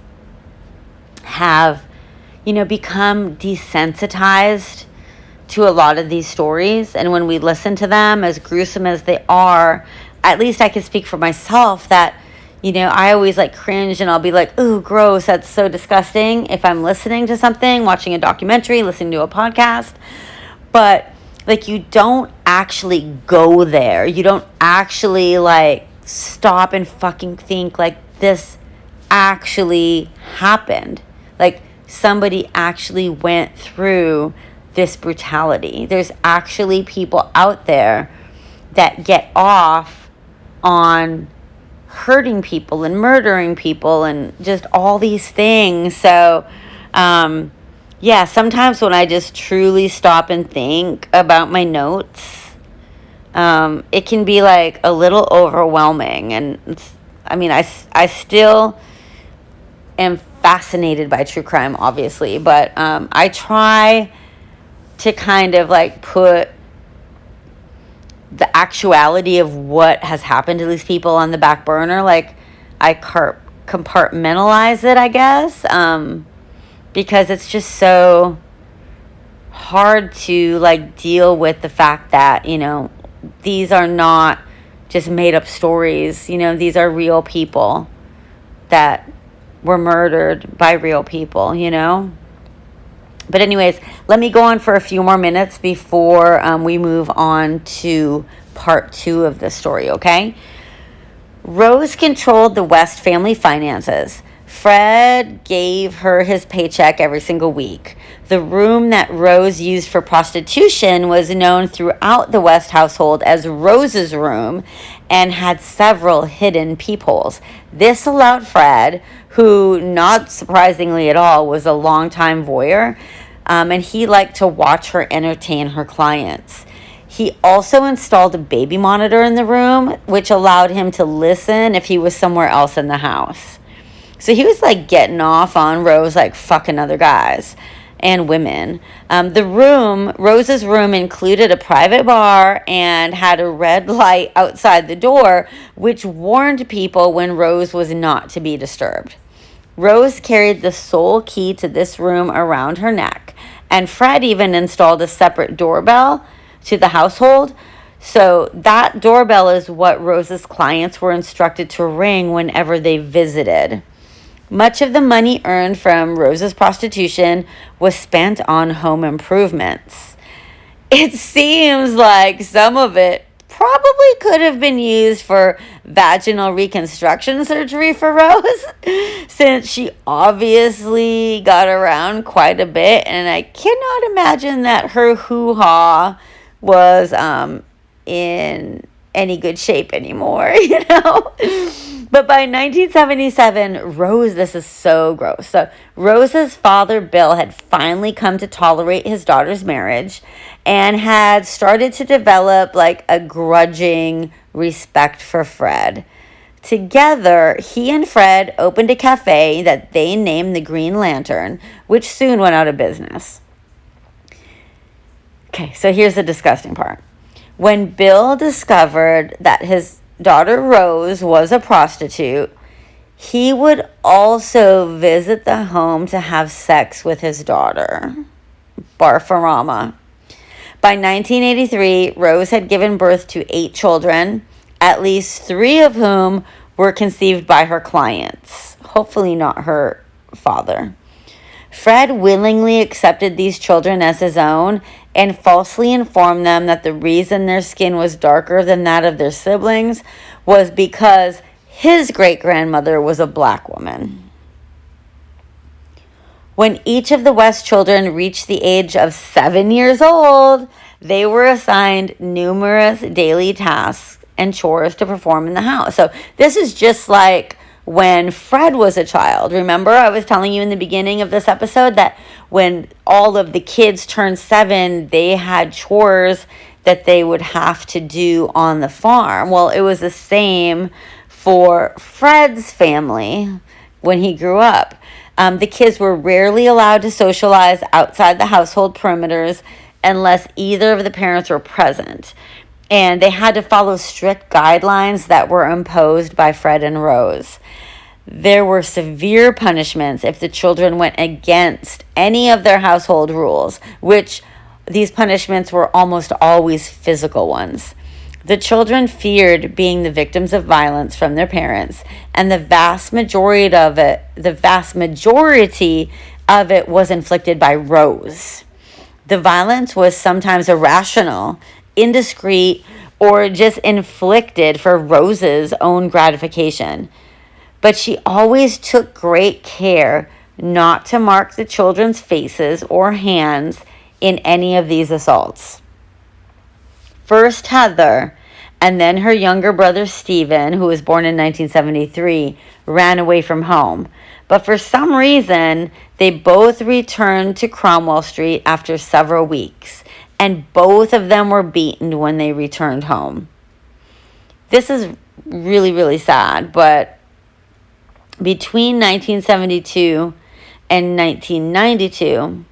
have, become desensitized to a lot of these stories. And when we listen to them, as gruesome as they are, at least I can speak for myself that, I always cringe and I'll be like, ooh, gross, that's so disgusting if I'm listening to something, watching a documentary, listening to a podcast. But you don't actually go there. You don't actually stop and fucking think this actually happened. Somebody actually went through this brutality. There's actually people out there that get off on hurting people and murdering people and just all these things. So, sometimes when I just truly stop and think about my notes, it can be a little overwhelming. And I still am fascinated by true crime, obviously, but I try to kind of put the actuality of what has happened to these people on the back burner. I compartmentalize it, I guess, because it's just so hard to deal with the fact that, these are not just made up stories. These are real people that were murdered by real people, But anyways, let me go on for a few more minutes before we move on to part 2 of this story, okay? Rose controlled the West family finances. Fred gave her his paycheck every single week. The room that Rose used for prostitution was known throughout the West household as Rose's room and had several hidden peepholes. This allowed Fred, who, not surprisingly at all, was a longtime voyeur, and he liked to watch her entertain her clients. He also installed a baby monitor in the room, which allowed him to listen if he was somewhere else in the house. So he was like getting off on Rose, like fucking other guys and women. Rose's room included a private bar and had a red light outside the door, which warned people when Rose was not to be disturbed. Rose carried the sole key to this room around her neck, and Fred even installed a separate doorbell to the household. So that doorbell is what Rose's clients were instructed to ring whenever they visited. Much of the money earned from Rose's prostitution was spent on home improvements. It seems like some of it probably could have been used for vaginal reconstruction surgery for Rose, since she obviously got around quite a bit, and I cannot imagine that her hoo-ha was in any good shape anymore, But by 1977, this is so gross. So Rose's father, Bill, had finally come to tolerate his daughter's marriage and had started to develop like a grudging respect for Fred. Together, he and Fred opened a cafe that they named the Green Lantern, which soon went out of business. Okay, so here's the disgusting part. When Bill discovered that his daughter Rose was a prostitute, he would also visit the home to have sex with his daughter. Barfarama. By 1983, Rose had given birth to 8 children, at least 3 of whom were conceived by her clients, hopefully not her father. Fred willingly accepted these children as his own and falsely informed them that the reason their skin was darker than that of their siblings was because his great-grandmother was a black woman. When each of the West children reached the age of 7 years old, they were assigned numerous daily tasks and chores to perform in the house. So this is just like when Fred was a child. Remember, I was telling you in the beginning of this episode that when all of the kids turned 7, they had chores that they would have to do on the farm. Well, it was the same for Fred's family when he grew up. The kids were rarely allowed to socialize outside the household perimeters unless either of the parents were present. And they had to follow strict guidelines that were imposed by Fred and Rose. There were severe punishments if the children went against any of their household rules, which these punishments were almost always physical ones. The children feared being the victims of violence from their parents, and the vast majority of it was inflicted by Rose. The violence was sometimes irrational, indiscreet, or just inflicted for Rose's own gratification. But she always took great care not to mark the children's faces or hands in any of these assaults. First Heather, and then her younger brother Stephen, who was born in 1973, ran away from home. But for some reason, they both returned to Cromwell Street after several weeks, and both of them were beaten when they returned home. This is really, really sad, but between 1972 and 1992,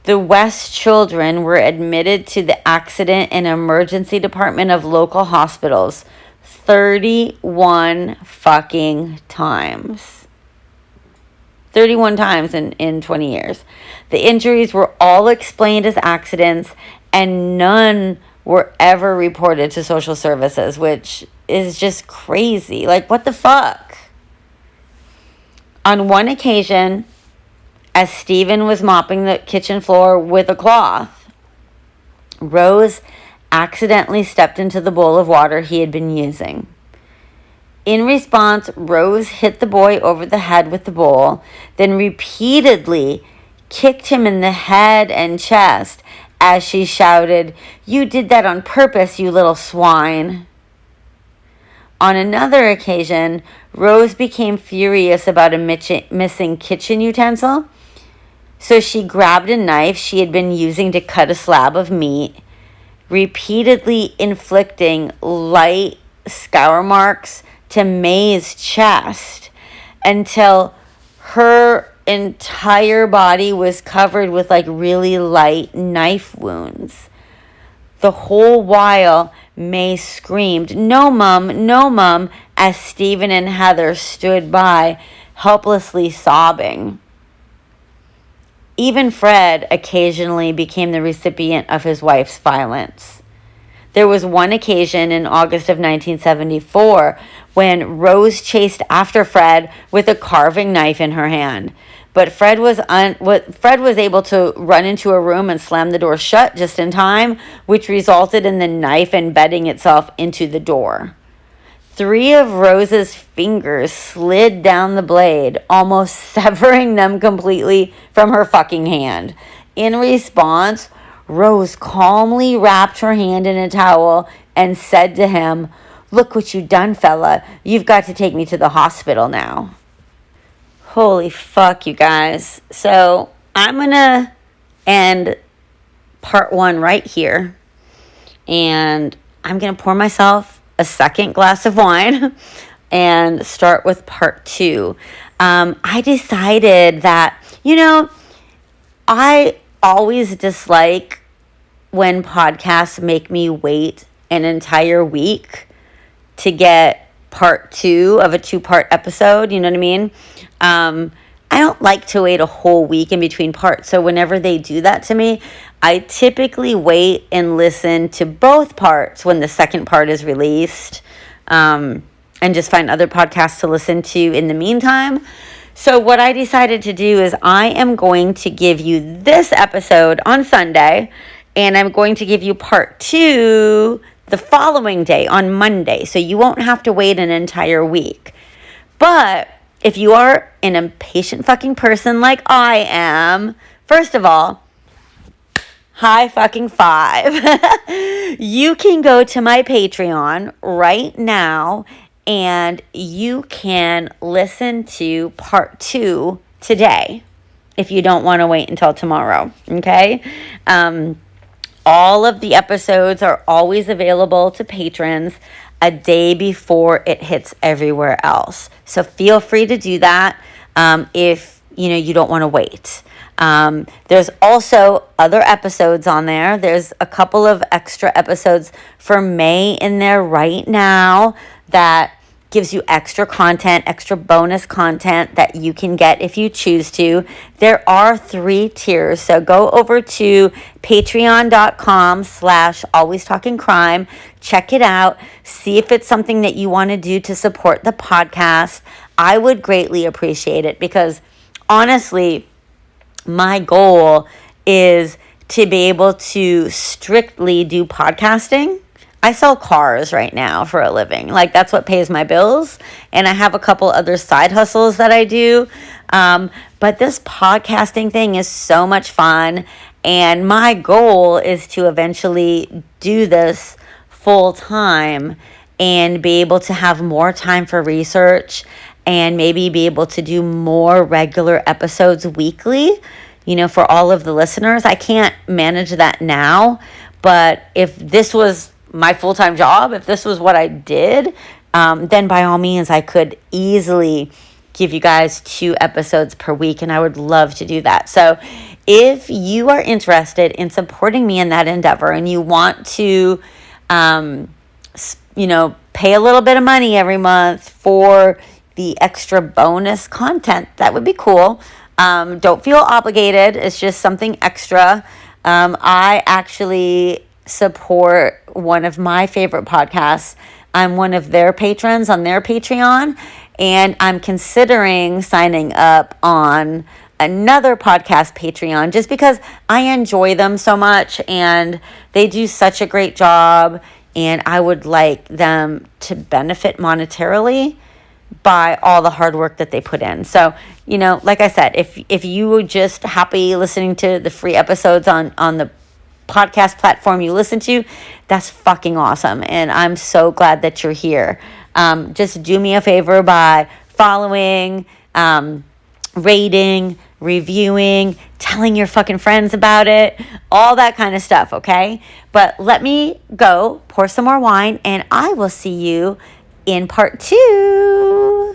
the West children were admitted to the accident and emergency department of local hospitals 31 fucking times. 31 times in 20 years. The injuries were all explained as accidents, and none were ever reported to social services, which is just crazy. Like, what the fuck? On one occasion, as Stephen was mopping the kitchen floor with a cloth, Rose accidentally stepped into the bowl of water he had been using. In response, Rose hit the boy over the head with the bowl, then repeatedly kicked him in the head and chest as she shouted, "You did that on purpose, you little swine." On another occasion, Rose became furious about a missing kitchen utensil, so she grabbed a knife she had been using to cut a slab of meat, repeatedly inflicting light scour marks to May's chest until her entire body was covered with like really light knife wounds. The whole while, May screamed, "No, Mum, no, Mum," as Stephen and Heather stood by, helplessly sobbing. Even Fred occasionally became the recipient of his wife's violence. There was one occasion in August of 1974 when Rose chased after Fred with a carving knife in her hand. But Fred was able to run into a room and slam the door shut just in time, which resulted in the knife embedding itself into the door. 3 of Rose's fingers slid down the blade, almost severing them completely from her fucking hand. In response, Rose calmly wrapped her hand in a towel and said to him, "Look what you done, fella. You've got to take me to the hospital now." Holy fuck, you guys. So I'm going to end part 1 right here. And I'm going to pour myself a second glass of wine and start with part 2. I decided that, I always dislike when podcasts make me wait an entire week to get part 2 of a 2-part episode. You know what I mean? I don't like to wait a whole week in between parts. So whenever they do that to me, I typically wait and listen to both parts when the second part is released, and just find other podcasts to listen to in the meantime. So what I decided to do is I am going to give you this episode on Sunday, and I'm going to give you part 2 the following day on Monday. So you won't have to wait an entire week. But if you are an impatient fucking person like I am, first of all, high fucking five. You can go to my Patreon right now and you can listen to part 2 today if you don't want to wait until tomorrow, okay? All of the episodes are always available to patrons a day before it hits everywhere else. So feel free to do that if you don't want to wait. There's also other episodes on there. There's a couple of extra episodes for May in there right now that gives you extra content, extra bonus content that you can get if you choose to. There are 3 tiers. So go over to patreon.com/alwaystalkingcrime. Check it out. See if it's something that you want to do to support the podcast. I would greatly appreciate it because honestly, my goal is to be able to strictly do podcasting. I sell cars right now for a living. Like, that's what pays my bills. And I have a couple other side hustles that I do. But this podcasting thing is so much fun. And my goal is to eventually do this full time and be able to have more time for research and maybe be able to do more regular episodes weekly, for all of the listeners. I can't manage that now. But if this was my full-time job, if this was what I did, then by all means, I could easily give you guys 2 episodes per week, and I would love to do that. So if you are interested in supporting me in that endeavor and you want to, pay a little bit of money every month for the extra bonus content, that would be cool. Don't feel obligated. It's just something extra. I actually support one of my favorite podcasts. I'm one of their patrons on their Patreon, and I'm considering signing up on another podcast Patreon just because I enjoy them so much and they do such a great job and I would like them to benefit monetarily by all the hard work that they put in. So, like I said, if you were just happy listening to the free episodes on the podcast platform you listen to, that's fucking awesome. And I'm so glad that you're here. Just do me a favor by following, rating, reviewing, telling your fucking friends about it, all that kind of stuff, okay? But let me go pour some more wine, and I will see you in part 2.